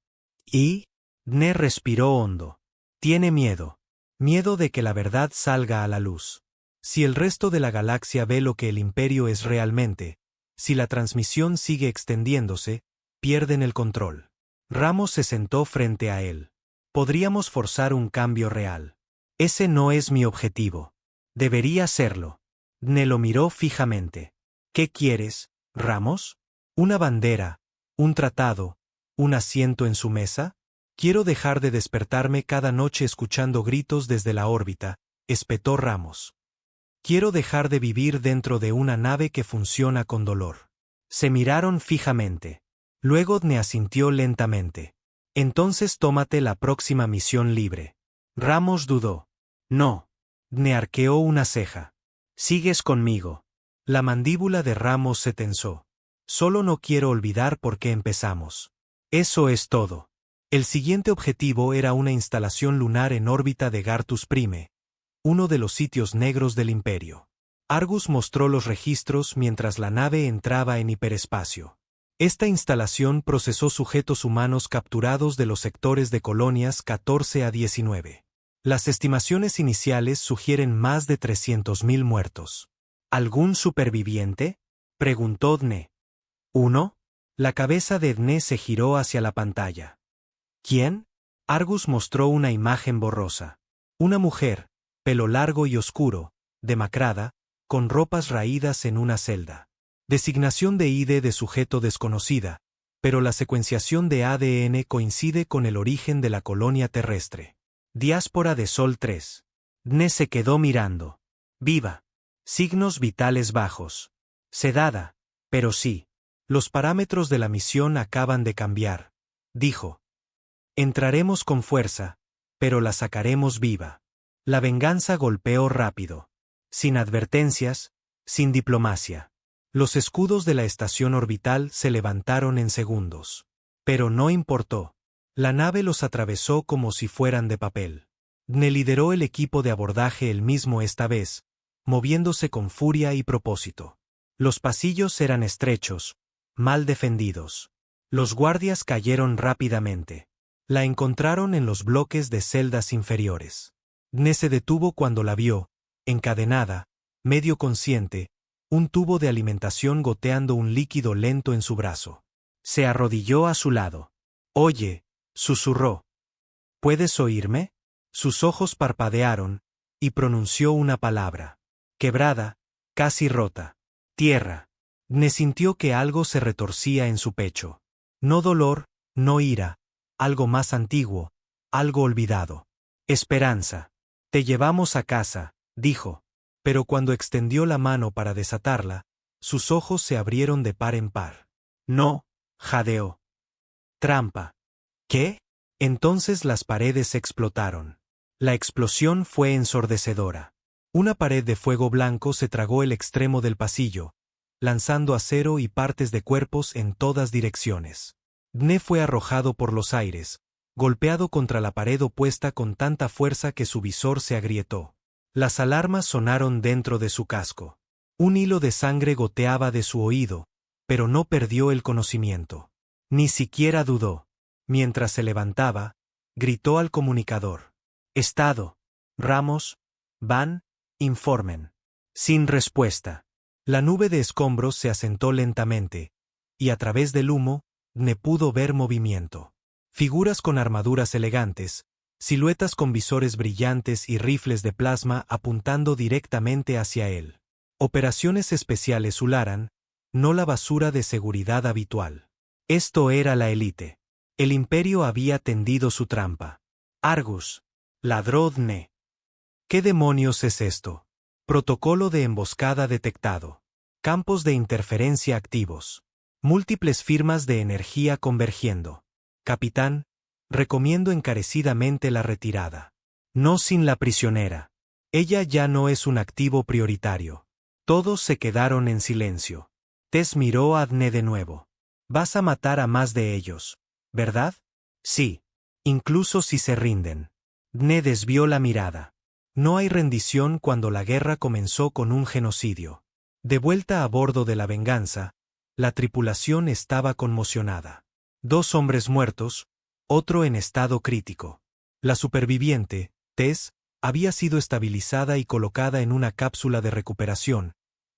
¿Y? Dne respiró hondo. Tiene miedo. Miedo de que la verdad salga a la luz. Si el resto de la galaxia ve lo que el imperio es realmente, si la transmisión sigue extendiéndose, pierden el control. Ramos se sentó frente a él. Podríamos forzar un cambio real. Ese no es mi objetivo. Debería serlo. Dne lo miró fijamente. ¿Qué quieres, Ramos? ¿Una bandera, un tratado, un asiento en su mesa? Quiero dejar de despertarme cada noche escuchando gritos desde la órbita, espetó Ramos. Quiero dejar de vivir dentro de una nave que funciona con dolor. Se miraron fijamente. Luego Dne asintió lentamente. Entonces tómate la próxima misión libre. Ramos dudó. No. Dne arqueó una ceja. Sigues conmigo. La mandíbula de Ramos se tensó. Solo no quiero olvidar por qué empezamos. Eso es todo. El siguiente objetivo era una instalación lunar en órbita de Gartus Prime, uno de los sitios negros del imperio. Argus mostró los registros mientras la nave entraba en hiperespacio. Esta instalación procesó sujetos humanos capturados de los sectores de colonias 14 a 19. Las estimaciones iniciales sugieren más de 300.000 muertos. ¿Algún superviviente? Preguntó Dne. ¿Uno? La cabeza de Dne se giró hacia la pantalla. ¿Quién? Argus mostró una imagen borrosa. Una mujer, pelo largo y oscuro, demacrada, con ropas raídas en una celda. Designación de ID de sujeto desconocida, pero la secuenciación de ADN coincide con el origen de la colonia terrestre. Diáspora de Sol 3. Dne se quedó mirando. Viva. Signos vitales bajos. Sedada. Pero sí. Los parámetros de la misión acaban de cambiar, dijo. Entraremos con fuerza, pero la sacaremos viva. La venganza golpeó rápido. Sin advertencias, sin diplomacia. Los escudos de la estación orbital se levantaron en segundos. Pero no importó. La nave los atravesó como si fueran de papel. Dne lideró el equipo de abordaje él mismo esta vez, moviéndose con furia y propósito. Los pasillos eran estrechos, mal defendidos. Los guardias cayeron rápidamente. La encontraron en los bloques de celdas inferiores. Dne se detuvo cuando la vio, encadenada, medio consciente, un tubo de alimentación goteando un líquido lento en su brazo. Se arrodilló a su lado. Oye, susurró. ¿Puedes oírme? Sus ojos parpadearon, y pronunció una palabra. Quebrada, casi rota. Tierra. Dne sintió que algo se retorcía en su pecho. No dolor, no ira, algo más antiguo, algo olvidado. Esperanza. Te llevamos a casa, dijo. Pero cuando extendió la mano para desatarla, sus ojos se abrieron de par en par. No, jadeó. Trampa. ¿Qué? Entonces las paredes explotaron. La explosión fue ensordecedora. Una pared de fuego blanco se tragó el extremo del pasillo, lanzando acero y partes de cuerpos en todas direcciones. Dne fue arrojado por los aires, golpeado contra la pared opuesta con tanta fuerza que su visor se agrietó. Las alarmas sonaron dentro de su casco. Un hilo de sangre goteaba de su oído, pero no perdió el conocimiento. Ni siquiera dudó. Mientras se levantaba, gritó al comunicador. Estado. Ramos. Van. Informen. Sin respuesta. La nube de escombros se asentó lentamente, y a través del humo, Dne pudo ver movimiento. Figuras con armaduras elegantes, siluetas con visores brillantes y rifles de plasma apuntando directamente hacia él. Operaciones especiales Ularan, no la basura de seguridad habitual. Esto era la élite. El imperio había tendido su trampa. Argus. Ladró Dne. ¿Qué demonios es esto? Protocolo de emboscada detectado. Campos de interferencia activos. Múltiples firmas de energía convergiendo. Capitán, recomiendo encarecidamente la retirada. No sin la prisionera. Ella ya no es un activo prioritario. Todos se quedaron en silencio. Tess miró a Dne de nuevo. Vas a matar a más de ellos, ¿verdad? Sí. Incluso si se rinden. Dne desvió la mirada. No hay rendición cuando la guerra comenzó con un genocidio. De vuelta a bordo de la Venganza, la tripulación estaba conmocionada. 2 hombres muertos, otro en estado crítico. La superviviente, Tess, había sido estabilizada y colocada en una cápsula de recuperación,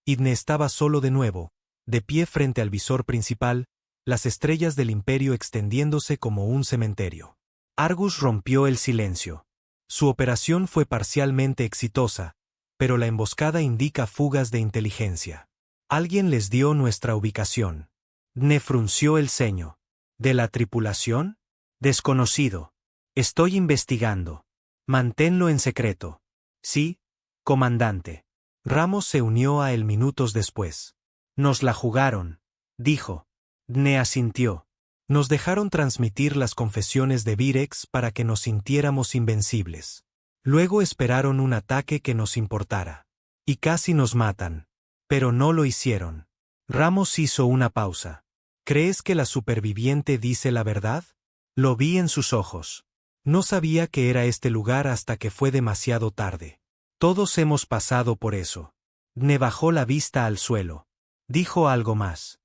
y Dne estaba solo de nuevo, de pie frente al visor principal, las estrellas del imperio extendiéndose como un cementerio. Argus rompió el silencio. Su operación fue parcialmente exitosa, pero la emboscada indica fugas de inteligencia. Alguien les dio nuestra ubicación. Dne frunció el ceño. ¿De la tripulación? Desconocido. Estoy investigando. Manténlo en secreto. Sí, comandante. Ramos se unió a él minutos después. Nos la jugaron, dijo. Dne asintió. Nos dejaron transmitir las confesiones de Virex para que nos sintiéramos invencibles. Luego esperaron un ataque que nos importara. Y casi nos matan. Pero no lo hicieron. Ramos hizo una pausa. ¿Crees que la superviviente dice la verdad? Lo vi en sus ojos. No sabía que era este lugar hasta que fue demasiado tarde. Todos hemos pasado por eso. Dne bajó la vista al suelo. Dijo algo más.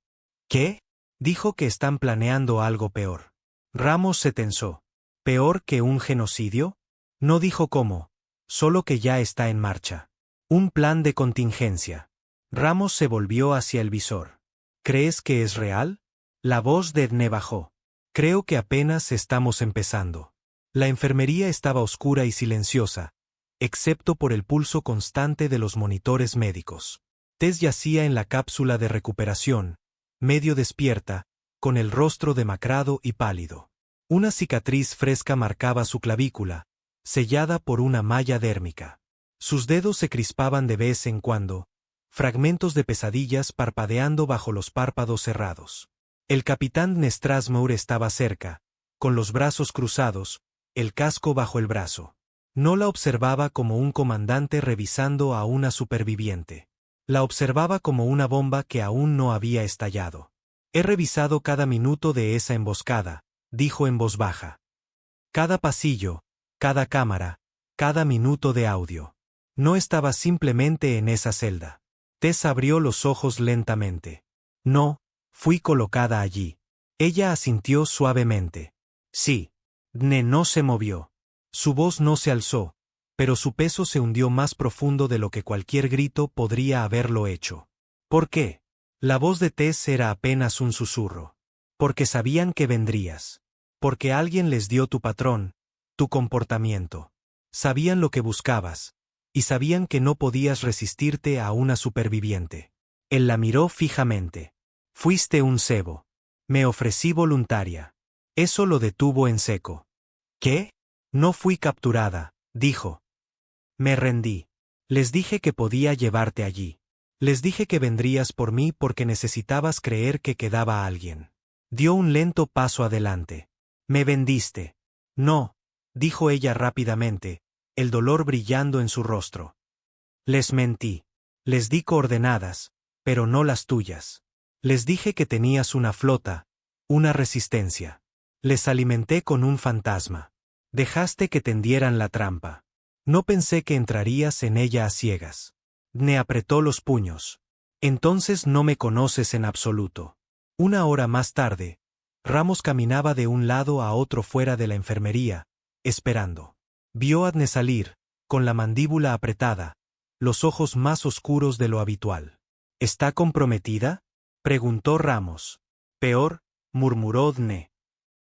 ¿Qué? Dijo que están planeando algo peor. Ramos se tensó. ¿Peor que un genocidio? No dijo cómo, solo que ya está en marcha. Un plan de contingencia. Ramos se volvió hacia el visor. ¿Crees que es real? La voz de Dne bajó. Creo que apenas estamos empezando. La enfermería estaba oscura y silenciosa, excepto por el pulso constante de los monitores médicos. Tess yacía en la cápsula de recuperación, medio despierta, con el rostro demacrado y pálido. Una cicatriz fresca marcaba su clavícula, sellada por una malla dérmica. Sus dedos se crispaban de vez en cuando, fragmentos de pesadillas parpadeando bajo los párpados cerrados. El capitán Nestrasmour estaba cerca, con los brazos cruzados, el casco bajo el brazo. No la observaba como un comandante revisando a una superviviente. La observaba como una bomba que aún no había estallado. He revisado cada minuto de esa emboscada, dijo en voz baja. Cada pasillo, cada cámara, cada minuto de audio. No estaba simplemente en esa celda. Tess abrió los ojos lentamente. No, fui colocada allí. Ella asintió suavemente. Sí. Dne no se movió. Su voz no se alzó, pero su peso se hundió más profundo de lo que cualquier grito podría haberlo hecho. ¿Por qué? La voz de Tess era apenas un susurro. Porque sabían que vendrías. Porque alguien les dio tu patrón, tu comportamiento. Sabían lo que buscabas. Y sabían que no podías resistirte a una superviviente. Él la miró fijamente. Fuiste un cebo. Me ofrecí voluntaria. Eso lo detuvo en seco. ¿Qué? No fui capturada, dijo. Me rendí. Les dije que podía llevarte allí. Les dije que vendrías por mí porque necesitabas creer que quedaba alguien. Dio un lento paso adelante. Me vendiste. No, dijo ella rápidamente, el dolor brillando en su rostro. Les mentí. Les di coordenadas, pero no las tuyas. Les dije que tenías una flota, una resistencia. Les alimenté con un fantasma. Dejaste que tendieran la trampa. No pensé que entrarías en ella a ciegas. Me apretó los puños. Entonces no me conoces en absoluto. Una hora más tarde, Ramos caminaba de un lado a otro fuera de la enfermería, esperando. Vio a Dne salir, con la mandíbula apretada, los ojos más oscuros de lo habitual. ¿Está comprometida?, preguntó Ramos. Peor, murmuró Dne.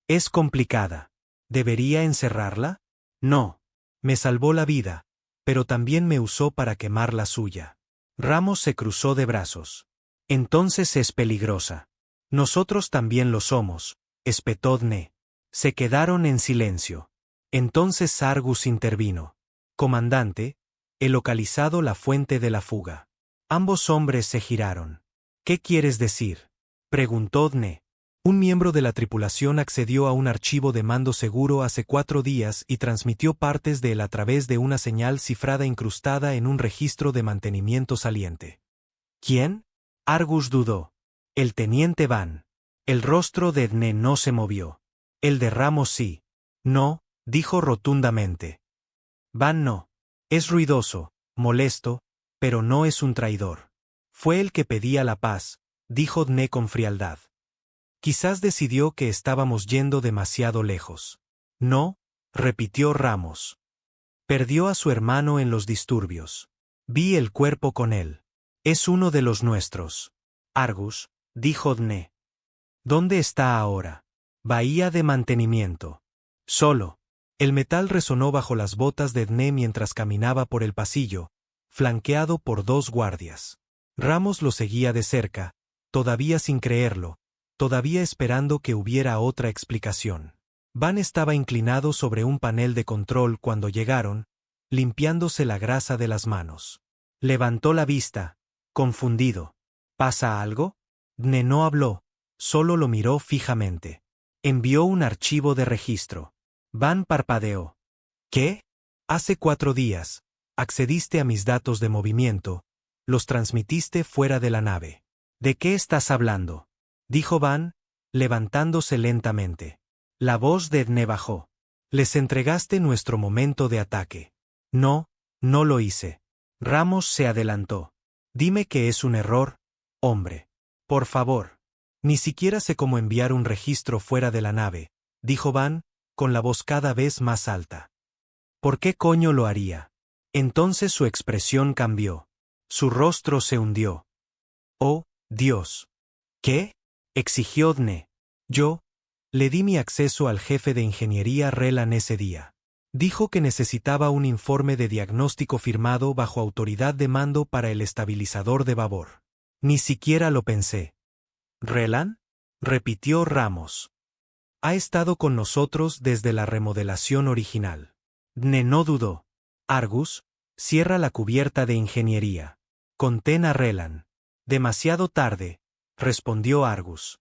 Es complicada. ¿Debería encerrarla? No. Me salvó la vida, pero también me usó para quemar la suya. Ramos se cruzó de brazos. Entonces es peligrosa. Nosotros también lo somos, espetó Dne. Se quedaron en silencio. Entonces Argus intervino. Comandante, he localizado la fuente de la fuga. Ambos hombres se giraron. ¿Qué quieres decir?, preguntó Dne. Un miembro de la tripulación accedió a un archivo de mando seguro hace 4 días y transmitió partes de él a través de una señal cifrada incrustada en un registro de mantenimiento saliente. ¿Quién? Argus dudó. El teniente Van. El rostro de Dne no se movió. El de Ramos sí. No, dijo rotundamente. Van no. Es ruidoso, molesto, pero no es un traidor. Fue el que pedía la paz, dijo Dne con frialdad. Quizás decidió que estábamos yendo demasiado lejos. No, repitió Ramos. Perdió a su hermano en los disturbios. Vi el cuerpo con él. Es uno de los nuestros. Argus, dijo Dne. ¿Dónde está ahora? Bahía de mantenimiento. Solo. El metal resonó bajo las botas de Dne mientras caminaba por el pasillo, flanqueado por 2 guardias. Ramos lo seguía de cerca, todavía sin creerlo, todavía esperando que hubiera otra explicación. Van estaba inclinado sobre un panel de control cuando llegaron, limpiándose la grasa de las manos. Levantó la vista, confundido. ¿Pasa algo? Dne no habló, solo lo miró fijamente. Envió un archivo de registro. Van parpadeó. ¿Qué? Hace 4 días, accediste a mis datos de movimiento, los transmitiste fuera de la nave. ¿De qué estás hablando?, dijo Van, levantándose lentamente. La voz de Dne bajó. Les entregaste nuestro momento de ataque. No, no lo hice. Ramos se adelantó. Dime que es un error, hombre. Por favor. Ni siquiera sé cómo enviar un registro fuera de la nave, dijo Van, con la voz cada vez más alta. ¿Por qué coño lo haría? Entonces su expresión cambió. Su rostro se hundió. Oh, Dios. ¿Qué?, exigió Dne. Yo le di mi acceso al jefe de ingeniería Relan ese día. Dijo que necesitaba un informe de diagnóstico firmado bajo autoridad de mando para el estabilizador de babor. Ni siquiera lo pensé. ¿Relan?, repitió Ramos. Ha estado con nosotros desde la remodelación original. Dne no dudó. Argus, cierra la cubierta de ingeniería. Contén a Relan. Demasiado tarde, respondió Argus.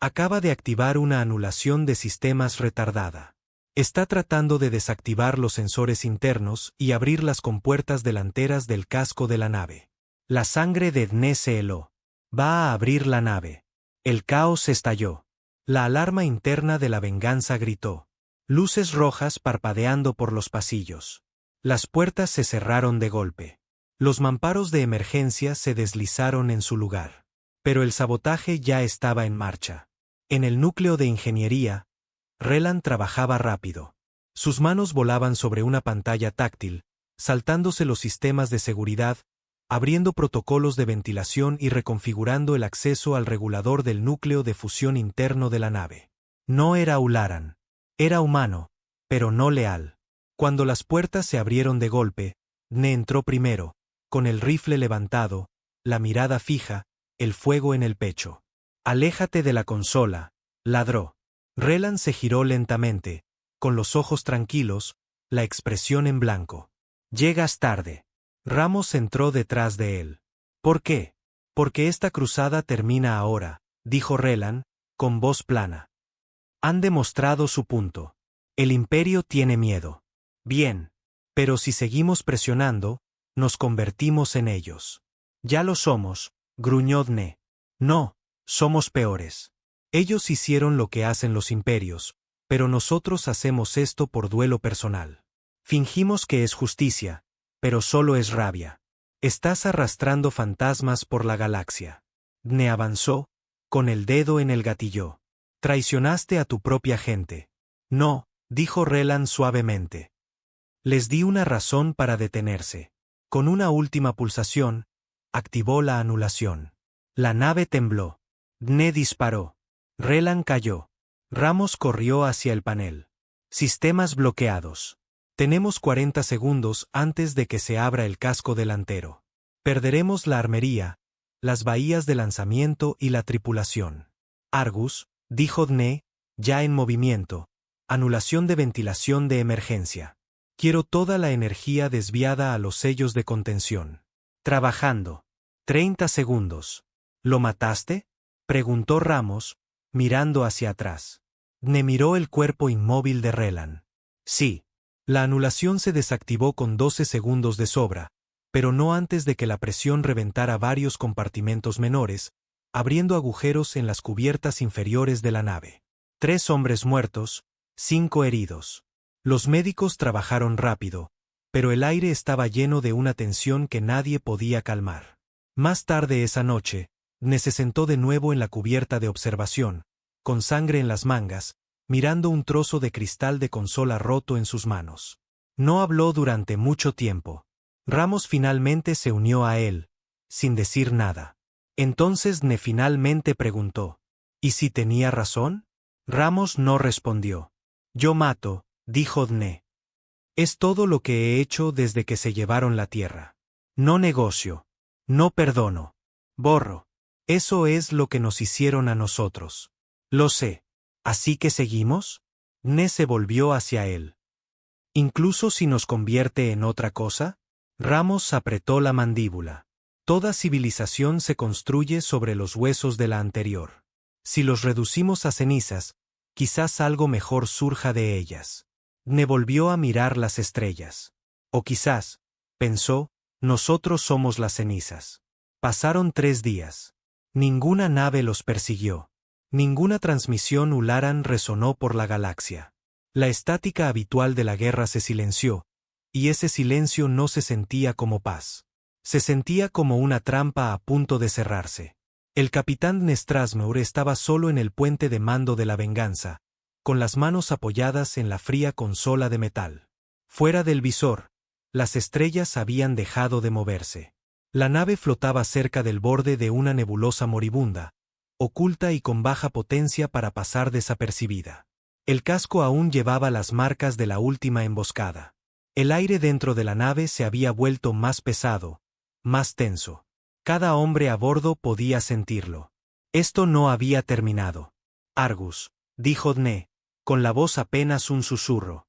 Acaba de activar una anulación de sistemas retardada. Está tratando de desactivar los sensores internos y abrir las compuertas delanteras del casco de la nave. La sangre de Dne se heló. Va a abrir la nave. El caos estalló. La alarma interna de la venganza gritó. Luces rojas parpadeando por los pasillos. Las puertas se cerraron de golpe. Los mamparos de emergencia se deslizaron en su lugar. Pero el sabotaje ya estaba en marcha. En el núcleo de ingeniería, Relan trabajaba rápido. Sus manos volaban sobre una pantalla táctil, saltándose los sistemas de seguridad, abriendo protocolos de ventilación y reconfigurando el acceso al regulador del núcleo de fusión interno de la nave. No era Ularan. Era humano, pero no leal. Cuando las puertas se abrieron de golpe, Dne entró primero, con el rifle levantado, la mirada fija, el fuego en el pecho. «Aléjate de la consola», ladró. Relan se giró lentamente, con los ojos tranquilos, la expresión en blanco. «Llegas tarde». Ramos entró detrás de él. «¿Por qué?» «Porque esta cruzada termina ahora», dijo Relan, con voz plana. «Han demostrado su punto. El Imperio tiene miedo. Bien. Pero si seguimos presionando, nos convertimos en ellos». «Ya lo somos», gruñó Dne. «No, somos peores. Ellos hicieron lo que hacen los imperios, pero nosotros hacemos esto por duelo personal. Fingimos que es justicia, pero solo es rabia. Estás arrastrando fantasmas por la galaxia». Dne avanzó, con el dedo en el gatillo. «Traicionaste a tu propia gente». «No», dijo Relan suavemente. Les di una razón para detenerse. Con una última pulsación, activó la anulación. La nave tembló. Dne disparó. Relan cayó. Ramos corrió hacia el panel. «Sistemas bloqueados. Tenemos 40 segundos antes de que se abra el casco delantero. Perderemos la armería, las bahías de lanzamiento y la tripulación». «Argus», dijo Dne, ya en movimiento. «Anulación de ventilación de emergencia. Quiero toda la energía desviada a los sellos de contención. Trabajando. 30 segundos. ¿Lo mataste?», preguntó Ramos, mirando hacia atrás. Dne miró el cuerpo inmóvil de Relan. «Sí». La anulación se desactivó con 12 segundos de sobra, pero no antes de que la presión reventara varios compartimentos menores, abriendo agujeros en las cubiertas inferiores de la nave. 3 hombres muertos, 5 heridos. Los médicos trabajaron rápido, pero el aire estaba lleno de una tensión que nadie podía calmar. Más tarde esa noche, Dne se sentó de nuevo en la cubierta de observación, con sangre en las mangas, mirando un trozo de cristal de consola roto en sus manos. No habló durante mucho tiempo. Ramos finalmente se unió a él, sin decir nada. Entonces Dne finalmente preguntó: «¿Y si tenía razón?». Ramos no respondió. «Yo mato», dijo Dne. «Es todo lo que he hecho desde que se llevaron la tierra. No negocio. No perdono. Borro. Eso es lo que nos hicieron a nosotros. Lo sé. ¿Así que seguimos?». Dne se volvió hacia él. «¿Incluso si nos convierte en otra cosa?». Ramos apretó la mandíbula. «Toda civilización se construye sobre los huesos de la anterior. Si los reducimos a cenizas, quizás algo mejor surja de ellas». Dne volvió a mirar las estrellas. «O quizás», pensó, «nosotros somos las cenizas». Pasaron 3 días. Ninguna nave los persiguió. Ninguna transmisión Ularan resonó por la galaxia. La estática habitual de la guerra se silenció, y ese silencio no se sentía como paz. Se sentía como una trampa a punto de cerrarse. El capitán Nestrasmeur estaba solo en el puente de mando de la venganza, con las manos apoyadas en la fría consola de metal. Fuera del visor, las estrellas habían dejado de moverse. La nave flotaba cerca del borde de una nebulosa moribunda, oculta y con baja potencia para pasar desapercibida. El casco aún llevaba las marcas de la última emboscada. El aire dentro de la nave se había vuelto más pesado, más tenso. Cada hombre a bordo podía sentirlo. Esto no había terminado. «Argus», dijo Dne, con la voz apenas un susurro.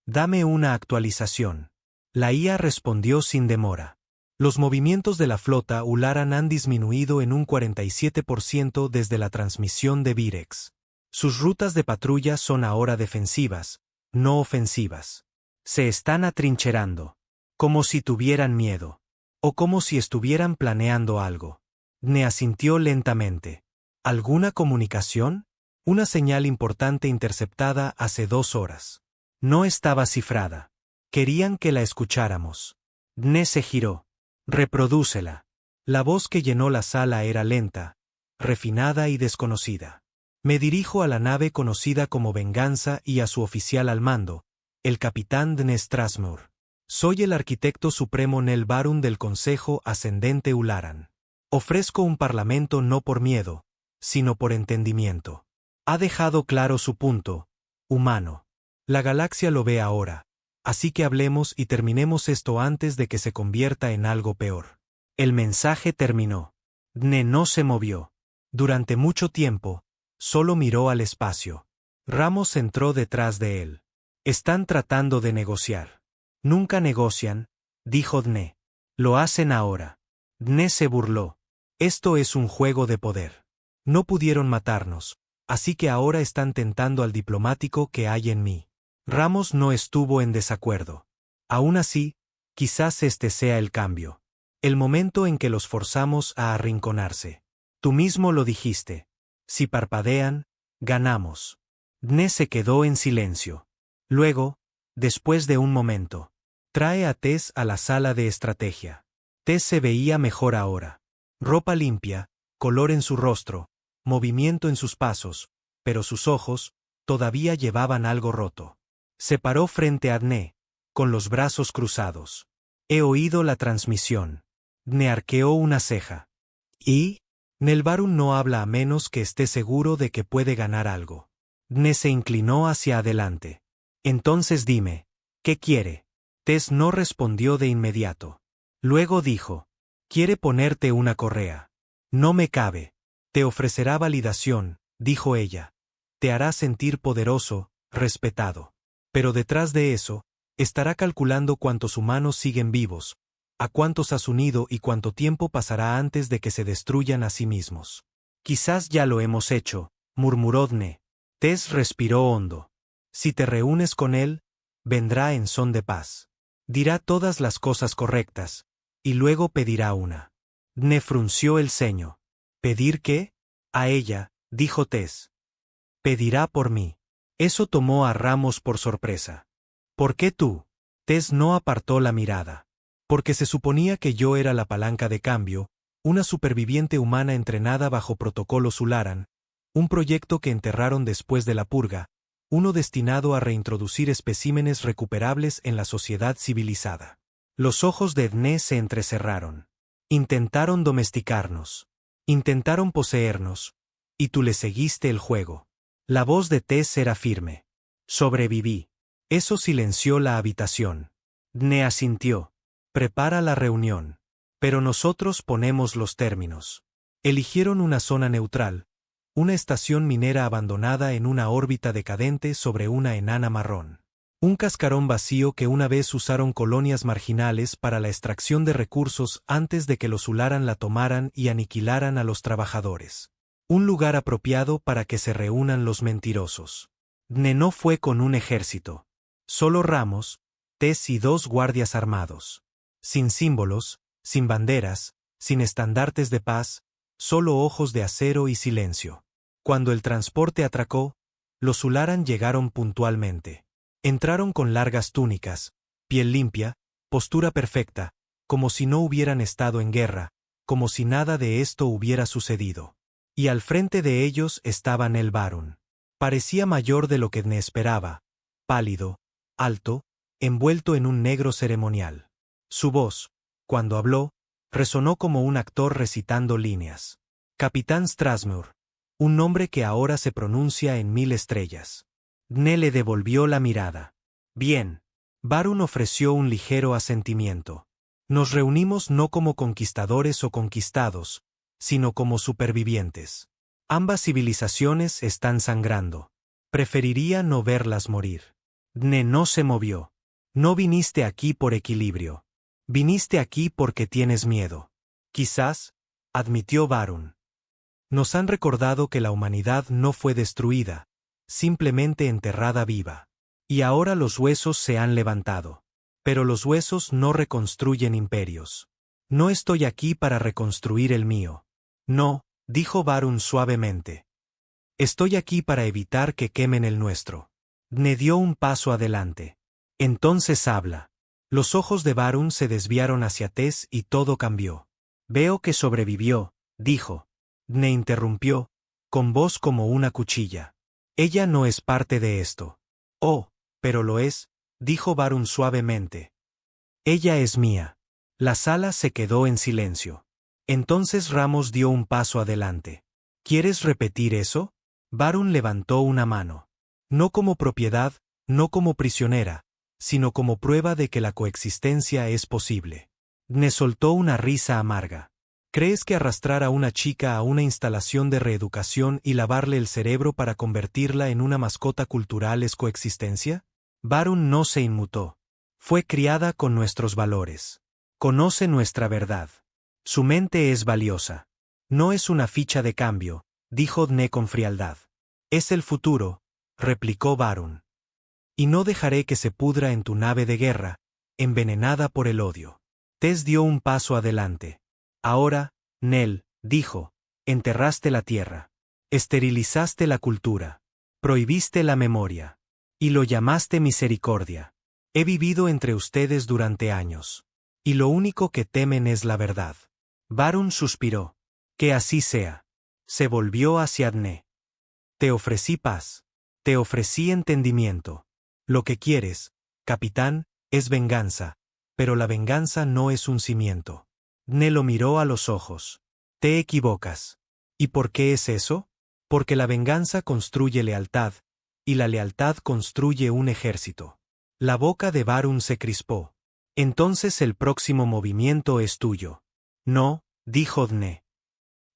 «Dame una actualización». La IA respondió sin demora. «Los movimientos de la flota Ularan han disminuido en un 47% desde la transmisión de Virex. Sus rutas de patrulla son ahora defensivas, no ofensivas. Se están atrincherando. Como si tuvieran miedo. O como si estuvieran planeando algo». Dne asintió lentamente. «¿Alguna comunicación?». «Una señal importante interceptada hace 2 horas. No estaba cifrada. Querían que la escucháramos». Dne se giró. «Reprodúcela». La voz que llenó la sala era lenta, refinada y desconocida. «Me dirijo a la nave conocida como Venganza y a su oficial al mando, el capitán Dne Strasmeur. Soy el arquitecto supremo Nel Barun del Consejo Ascendente Ularan. Ofrezco un parlamento no por miedo, sino por entendimiento. Ha dejado claro su punto, humano. La galaxia lo ve ahora, así que hablemos y terminemos esto antes de que se convierta en algo peor. El mensaje terminó. Dne no se movió. Durante mucho tiempo, solo miró al espacio. Ramos entró detrás de él. Están tratando de negociar. Nunca negocian, dijo Dne. Lo hacen ahora. Dne se burló. Esto es un juego de poder. No pudieron matarnos, así que ahora están tentando al diplomático que hay en mí. Ramos no estuvo en desacuerdo. Aún así, quizás este sea el cambio. El momento en que los forzamos a arrinconarse. Tú mismo lo dijiste. Si parpadean, ganamos. Dne se quedó en silencio. Luego, después de un momento, trae a Tess a la sala de estrategia. Tess se veía mejor ahora. Ropa limpia, color en su rostro, movimiento en sus pasos, pero sus ojos todavía llevaban algo roto. Se paró frente a Dne, con los brazos cruzados. He oído la transmisión. Dne arqueó una ceja. ¿Y? Nel Barun no habla a menos que esté seguro de que puede ganar algo. Dne se inclinó hacia adelante. Entonces dime, ¿qué quiere? Tess no respondió de inmediato. Luego dijo, quiere ponerte una correa. No me cabe. Te ofrecerá validación, dijo ella. Te hará sentir poderoso, respetado. Pero detrás de eso, estará calculando cuántos humanos siguen vivos, a cuántos has unido y cuánto tiempo pasará antes de que se destruyan a sí mismos. Quizás ya lo hemos hecho, murmuró Dne. Tess respiró hondo. Si te reúnes con él, vendrá en son de paz. Dirá todas las cosas correctas, y luego pedirá una. Dne frunció el ceño. ¿Pedir qué? A ella, dijo Tess. Pedirá por mí. Eso tomó a Ramos por sorpresa. ¿Por qué tú? Tess no apartó la mirada. Porque se suponía que yo era la palanca de cambio, una superviviente humana entrenada bajo protocolos Ularan, un proyecto que enterraron después de la purga, uno destinado a reintroducir especímenes recuperables en la sociedad civilizada. Los ojos de Dne se entrecerraron. Intentaron domesticarnos. Intentaron poseernos. Y tú le seguiste el juego. La voz de Tess era firme. Sobreviví. Eso silenció la habitación. Dne asintió. Prepara la reunión. Pero nosotros ponemos los términos. Eligieron una zona neutral, una estación minera abandonada en una órbita decadente sobre una enana marrón. Un cascarón vacío que una vez usaron colonias marginales para la extracción de recursos antes de que los Ularan la tomaran y aniquilaran a los trabajadores. Un lugar apropiado para que se reúnan los mentirosos. Dne no fue con un ejército. Solo Ramos, Tess y 2 guardias armados. Sin símbolos, sin banderas, sin estandartes de paz, solo ojos de acero y silencio. Cuando el transporte atracó, los Ularan llegaron puntualmente. Entraron con largas túnicas, piel limpia, postura perfecta, como si no hubieran estado en guerra, como si nada de esto hubiera sucedido. Y al frente de ellos estaba Nel Barun. Parecía mayor de lo que Dne esperaba, pálido, alto, envuelto en un negro ceremonial. Su voz, cuando habló, resonó como un actor recitando líneas. Capitán Strasmur, un nombre que ahora se pronuncia en 1000 estrellas. Dne le devolvió la mirada. Bien. Barun ofreció un ligero asentimiento. Nos reunimos no como conquistadores o conquistados, sino como supervivientes. Ambas civilizaciones están sangrando. Preferiría no verlas morir. Dne no se movió. No viniste aquí por equilibrio. Viniste aquí porque tienes miedo. Quizás, admitió Barun. Nos han recordado que la humanidad no fue destruida, simplemente enterrada viva. Y ahora los huesos se han levantado. Pero los huesos no reconstruyen imperios. No estoy aquí para reconstruir el mío. No, dijo Barun suavemente. Estoy aquí para evitar que quemen el nuestro. Dne dio un paso adelante. Entonces habla. Los ojos de Barun se desviaron hacia Tess y todo cambió. Veo que sobrevivió, dijo. Dne interrumpió, con voz como una cuchilla. Ella no es parte de esto. Oh, pero lo es, dijo Barun suavemente. Ella es mía. La sala se quedó en silencio. Entonces Ramos dio un paso adelante. ¿Quieres repetir eso? Varun levantó una mano. No como propiedad, no como prisionera, sino como prueba de que la coexistencia es posible. Dne soltó una risa amarga. ¿Crees que arrastrar a una chica a una instalación de reeducación y lavarle el cerebro para convertirla en una mascota cultural es coexistencia? Varun no se inmutó. Fue criada con nuestros valores. Conoce nuestra verdad. Su mente es valiosa. No es una ficha de cambio, dijo Dne con frialdad. Es el futuro, replicó Varun. Y no dejaré que se pudra en tu nave de guerra, envenenada por el odio. Tess dio un paso adelante. Ahora, Nel, dijo, enterraste la tierra. Esterilizaste la cultura. Prohibiste la memoria. Y lo llamaste misericordia. He vivido entre ustedes durante años. Y lo único que temen es la verdad. Varun suspiró. Que así sea. Se volvió hacia Dne. Te ofrecí paz. Te ofrecí entendimiento. Lo que quieres, capitán, es venganza, pero la venganza no es un cimiento. Dne lo miró a los ojos. Te equivocas. ¿Y por qué es eso? Porque la venganza construye lealtad, y la lealtad construye un ejército. La boca de Varun se crispó. Entonces el próximo movimiento es tuyo. No, dijo Dne.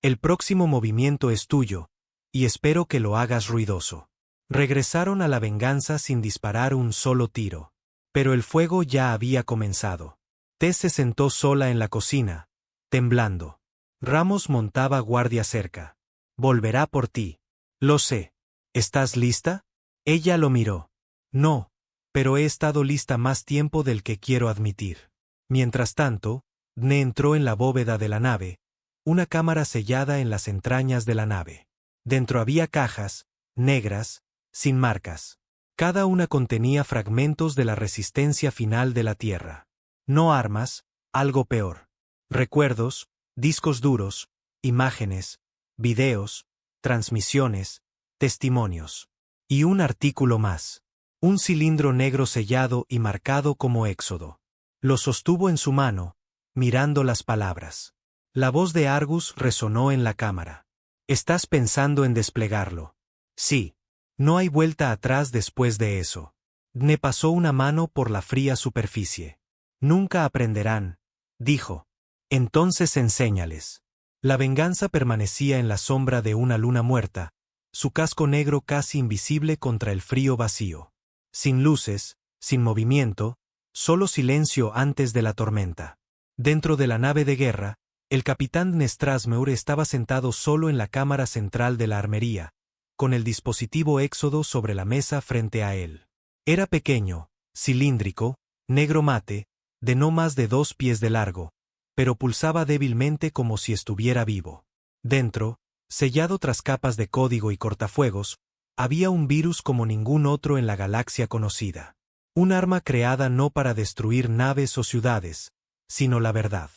El próximo movimiento es tuyo, y espero que lo hagas ruidoso. Regresaron a la venganza sin disparar un solo tiro. Pero el fuego ya había comenzado. Tess se sentó sola en la cocina, temblando. Ramos montaba guardia cerca. Volverá por ti. Lo sé. ¿Estás lista? Ella lo miró. No, pero he estado lista más tiempo del que quiero admitir. Mientras tanto, Dne entró en la bóveda de la nave, una cámara sellada en las entrañas de la nave. Dentro había cajas, negras, sin marcas. Cada una contenía fragmentos de la resistencia final de la Tierra. No armas, algo peor. Recuerdos, discos duros, imágenes, videos, transmisiones, testimonios. Y un artículo más. Un cilindro negro sellado y marcado como Éxodo. Lo sostuvo en su mano, mirando las palabras. La voz de Argus resonó en la cámara. ¿Estás pensando en desplegarlo? Sí. No hay vuelta atrás después de eso. Dne pasó una mano por la fría superficie. Nunca aprenderán, dijo. Entonces enséñales. La venganza permanecía en la sombra de una luna muerta, su casco negro casi invisible contra el frío vacío. Sin luces, sin movimiento, solo silencio antes de la tormenta. Dentro de la nave de guerra, el capitán Dne Strasmeur estaba sentado solo en la cámara central de la armería, con el dispositivo Éxodo sobre la mesa frente a él. Era pequeño, cilíndrico, negro mate, de no más de 2 pies de largo, pero pulsaba débilmente como si estuviera vivo. Dentro, sellado tras capas de código y cortafuegos, había un virus como ningún otro en la galaxia conocida. Un arma creada no para destruir naves o ciudades, sino la verdad.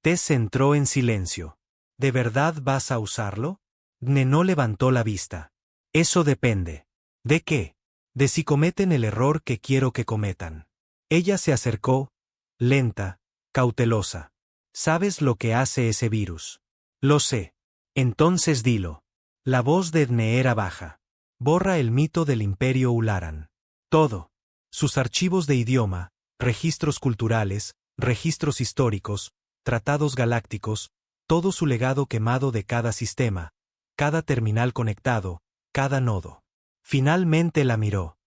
Tess entró en silencio. ¿De verdad vas a usarlo? Dne no levantó la vista. Eso depende. ¿De qué? De si cometen el error que quiero que cometan. Ella se acercó, lenta, cautelosa. ¿Sabes lo que hace ese virus? Lo sé. Entonces dilo. La voz de Dne era baja. Borra el mito del Imperio Ularan. Todo. Sus archivos de idioma, registros culturales, registros históricos, tratados galácticos, todo su legado quemado de cada sistema, cada terminal conectado, cada nodo. Finalmente la miró.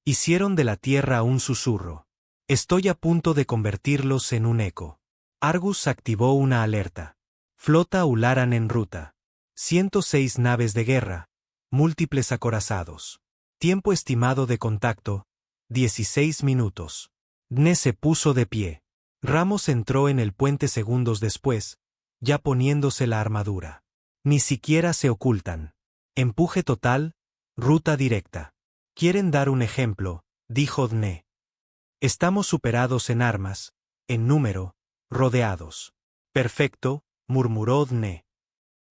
Hicieron de la Tierra un susurro. Estoy a punto de convertirlos en un eco. Argus activó una alerta. Flota Ularan en ruta. 106 naves de guerra, múltiples acorazados. Tiempo estimado de contacto, 16 minutos. Dne se puso de pie. Ramos entró en el puente segundos después, ya poniéndose la armadura. Ni siquiera se ocultan. Empuje total, ruta directa. Quieren dar un ejemplo, dijo Dne. Estamos superados en armas, en número, rodeados. Perfecto, murmuró Dne.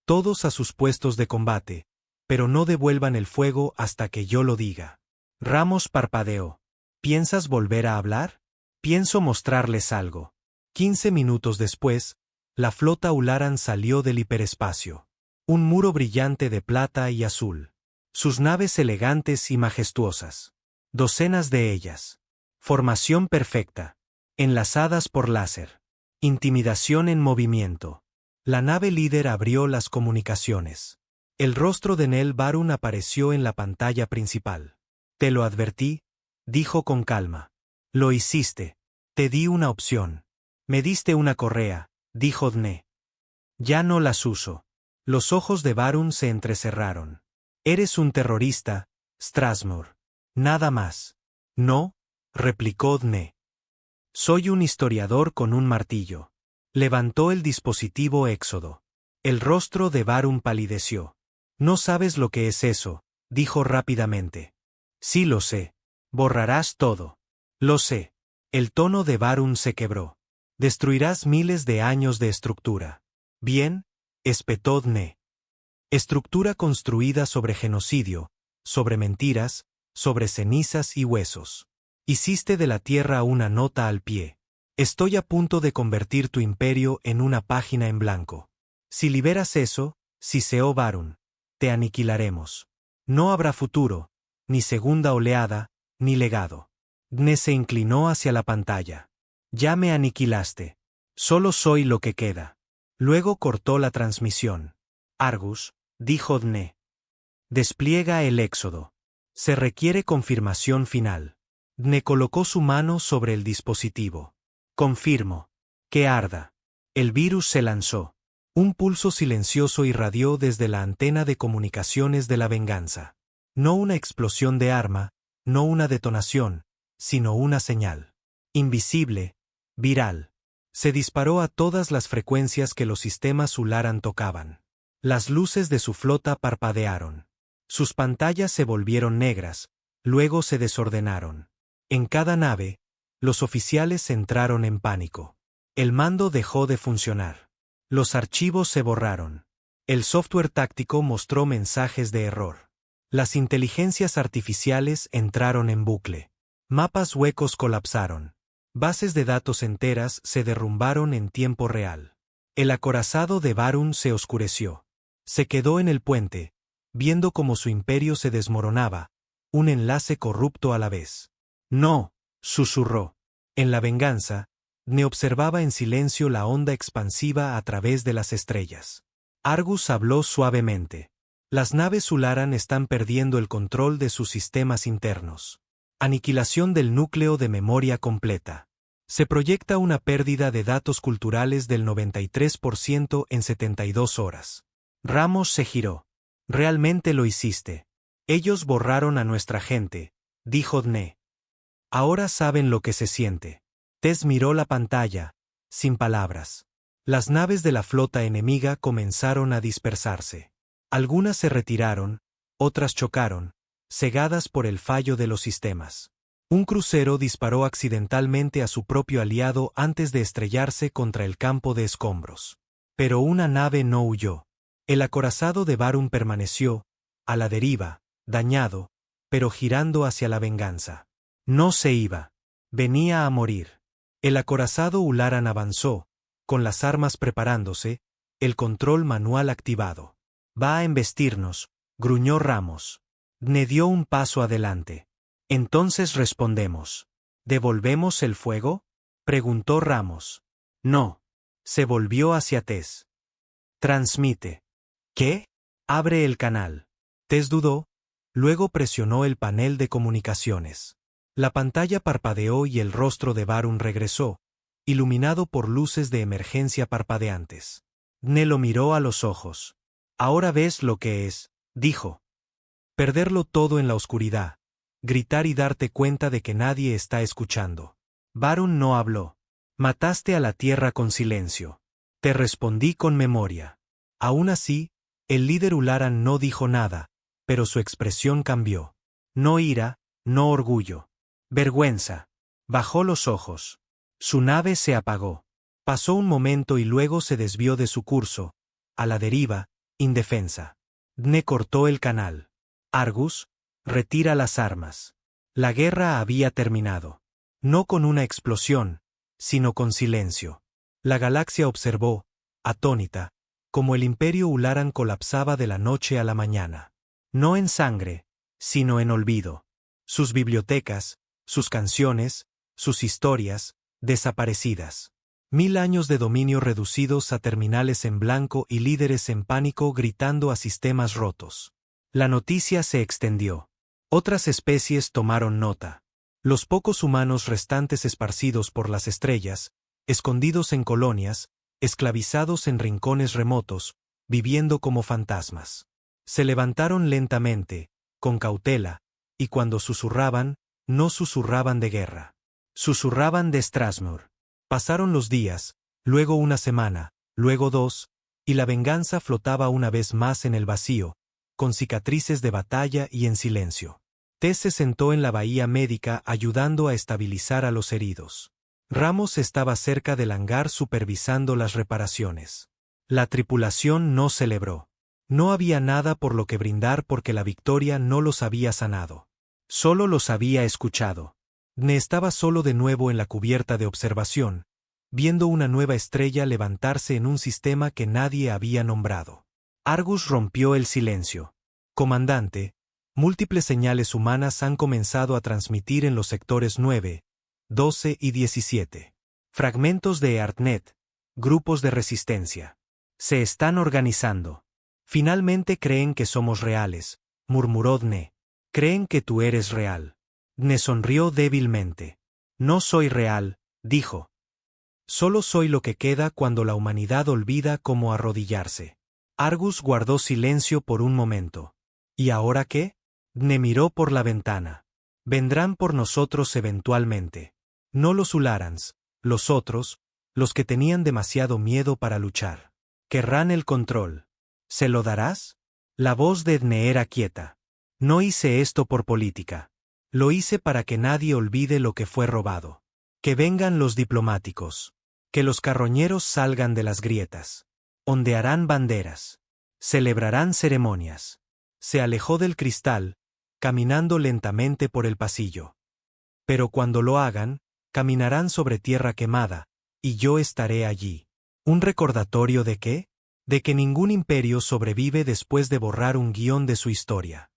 Todos a sus puestos de combate, pero no devuelvan el fuego hasta que yo lo diga. Ramos parpadeó. ¿Piensas volver a hablar? Pienso mostrarles algo. 15 minutos después, la flota Ularan salió del hiperespacio. Un muro brillante de plata y azul. Sus naves elegantes y majestuosas. Docenas de ellas. Formación perfecta. Enlazadas por láser. Intimidación en movimiento. La nave líder abrió las comunicaciones. El rostro de Nel Barun apareció en la pantalla principal. Te lo advertí, dijo con calma. Lo hiciste. Te di una opción. Me diste una correa, dijo Dne. Ya no las uso. Los ojos de Barun se entrecerraron. Eres un terrorista, Strasmour. Nada más. No, replicó Dne. Soy un historiador con un martillo. Levantó el dispositivo Éxodo. El rostro de Barun palideció. No sabes lo que es eso, dijo rápidamente. Sí lo sé. Borrarás todo. Lo sé. El tono de Barun se quebró. Destruirás miles de años de estructura. Bien, espetó Dne. Estructura construida sobre genocidio, sobre mentiras, sobre cenizas y huesos. Hiciste de la tierra una nota al pie. Estoy a punto de convertir tu imperio en una página en blanco. Si liberas eso, Siseo Barun, te aniquilaremos. No habrá futuro, ni segunda oleada, ni legado. Dne se inclinó hacia la pantalla. Ya me aniquilaste. Solo soy lo que queda. Luego cortó la transmisión. Argus, dijo Dne. Despliega el Éxodo. Se requiere confirmación final. Dne colocó su mano sobre el dispositivo. Confirmo. Que arda. El virus se lanzó. Un pulso silencioso irradió desde la antena de comunicaciones de la venganza. No una explosión de arma, no una detonación, sino una señal. Invisible, viral. Se disparó a todas las frecuencias que los sistemas Ularan tocaban. Las luces de su flota parpadearon. Sus pantallas se volvieron negras, luego se desordenaron. En cada nave, los oficiales entraron en pánico. El mando dejó de funcionar. Los archivos se borraron. El software táctico mostró mensajes de error. Las inteligencias artificiales entraron en bucle. Mapas huecos colapsaron. Bases de datos enteras se derrumbaron en tiempo real. El acorazado de Barun se oscureció. Se quedó en el puente, viendo cómo su imperio se desmoronaba, un enlace corrupto a la vez. No, susurró. En la venganza, Dne observaba en silencio la onda expansiva a través de las estrellas. Argus habló suavemente. Las naves Ularan están perdiendo el control de sus sistemas internos. Aniquilación del núcleo de memoria completa. Se proyecta una pérdida de datos culturales del 93% en 72 horas. Ramos se giró. Realmente lo hiciste. Ellos borraron a nuestra gente, dijo Dne. Ahora saben lo que se siente. Tess miró la pantalla, sin palabras. Las naves de la flota enemiga comenzaron a dispersarse. Algunas se retiraron, otras chocaron, cegadas por el fallo de los sistemas. Un crucero disparó accidentalmente a su propio aliado antes de estrellarse contra el campo de escombros. Pero una nave no huyó. El acorazado de Barun permaneció, a la deriva, dañado, pero girando hacia la venganza. No se iba. Venía a morir. El acorazado Ularan avanzó, con las armas preparándose, el control manual activado. Va a embestirnos, gruñó Ramos. Dne dio un paso adelante. Entonces respondemos. ¿Devolvemos el fuego? Preguntó Ramos. No. Se volvió hacia Tess. Transmite. ¿Qué? Abre el canal. Tess dudó, luego presionó el panel de comunicaciones. La pantalla parpadeó y el rostro de Barun regresó, iluminado por luces de emergencia parpadeantes. Dne lo miró a los ojos. Ahora ves lo que es, dijo. Perderlo todo en la oscuridad. Gritar y darte cuenta de que nadie está escuchando. Barun no habló. Mataste a la tierra con silencio. Te respondí con memoria. Aún así, el líder Ularan no dijo nada, pero su expresión cambió. No ira, no orgullo. Vergüenza. Bajó los ojos. Su nave se apagó. Pasó un momento y luego se desvió de su curso, a la deriva, indefensa. Dne cortó el canal. Argus, retira las armas. La guerra había terminado. No con una explosión, sino con silencio. La galaxia observó, atónita, como el imperio Ularan colapsaba de la noche a la mañana. No en sangre, sino en olvido. Sus bibliotecas, sus canciones, sus historias, desaparecidas. 1000 años de dominio reducidos a terminales en blanco y líderes en pánico gritando a sistemas rotos. La noticia se extendió. Otras especies tomaron nota. Los pocos humanos restantes esparcidos por las estrellas, escondidos en colonias, esclavizados en rincones remotos, viviendo como fantasmas. Se levantaron lentamente, con cautela, y cuando susurraban, no susurraban de guerra. Susurraban de Strasmoor. Pasaron los días, luego una semana, luego 2, y la venganza flotaba una vez más en el vacío, con cicatrices de batalla y en silencio. Tess se sentó en la bahía médica ayudando a estabilizar a los heridos. Ramos estaba cerca del hangar supervisando las reparaciones. La tripulación no celebró. No había nada por lo que brindar porque la victoria no los había sanado. Solo los había escuchado. Ne estaba solo de nuevo en la cubierta de observación, viendo una nueva estrella levantarse en un sistema que nadie había nombrado. Argus rompió el silencio. Comandante, múltiples señales humanas han comenzado a transmitir en los sectores 9, 12 y 17. Fragmentos de EarthNet, grupos de resistencia. Se están organizando. Finalmente creen que somos reales, murmuró Dne. Creen que tú eres real. Dne sonrió débilmente. No soy real, dijo. Solo soy lo que queda cuando la humanidad olvida cómo arrodillarse. Argus guardó silencio por un momento. ¿Y ahora qué? Dne miró por la ventana. Vendrán por nosotros eventualmente. No los Ularans, los otros, los que tenían demasiado miedo para luchar. Querrán el control. ¿Se lo darás? La voz de Dne era quieta. No hice esto por política. Lo hice para que nadie olvide lo que fue robado. Que vengan los diplomáticos. Que los carroñeros salgan de las grietas. Ondearán banderas. Celebrarán ceremonias. Se alejó del cristal, caminando lentamente por el pasillo. Pero cuando lo hagan, caminarán sobre tierra quemada, y yo estaré allí. ¿Un recordatorio de qué? De que ningún imperio sobrevive después de borrar un guión de su historia.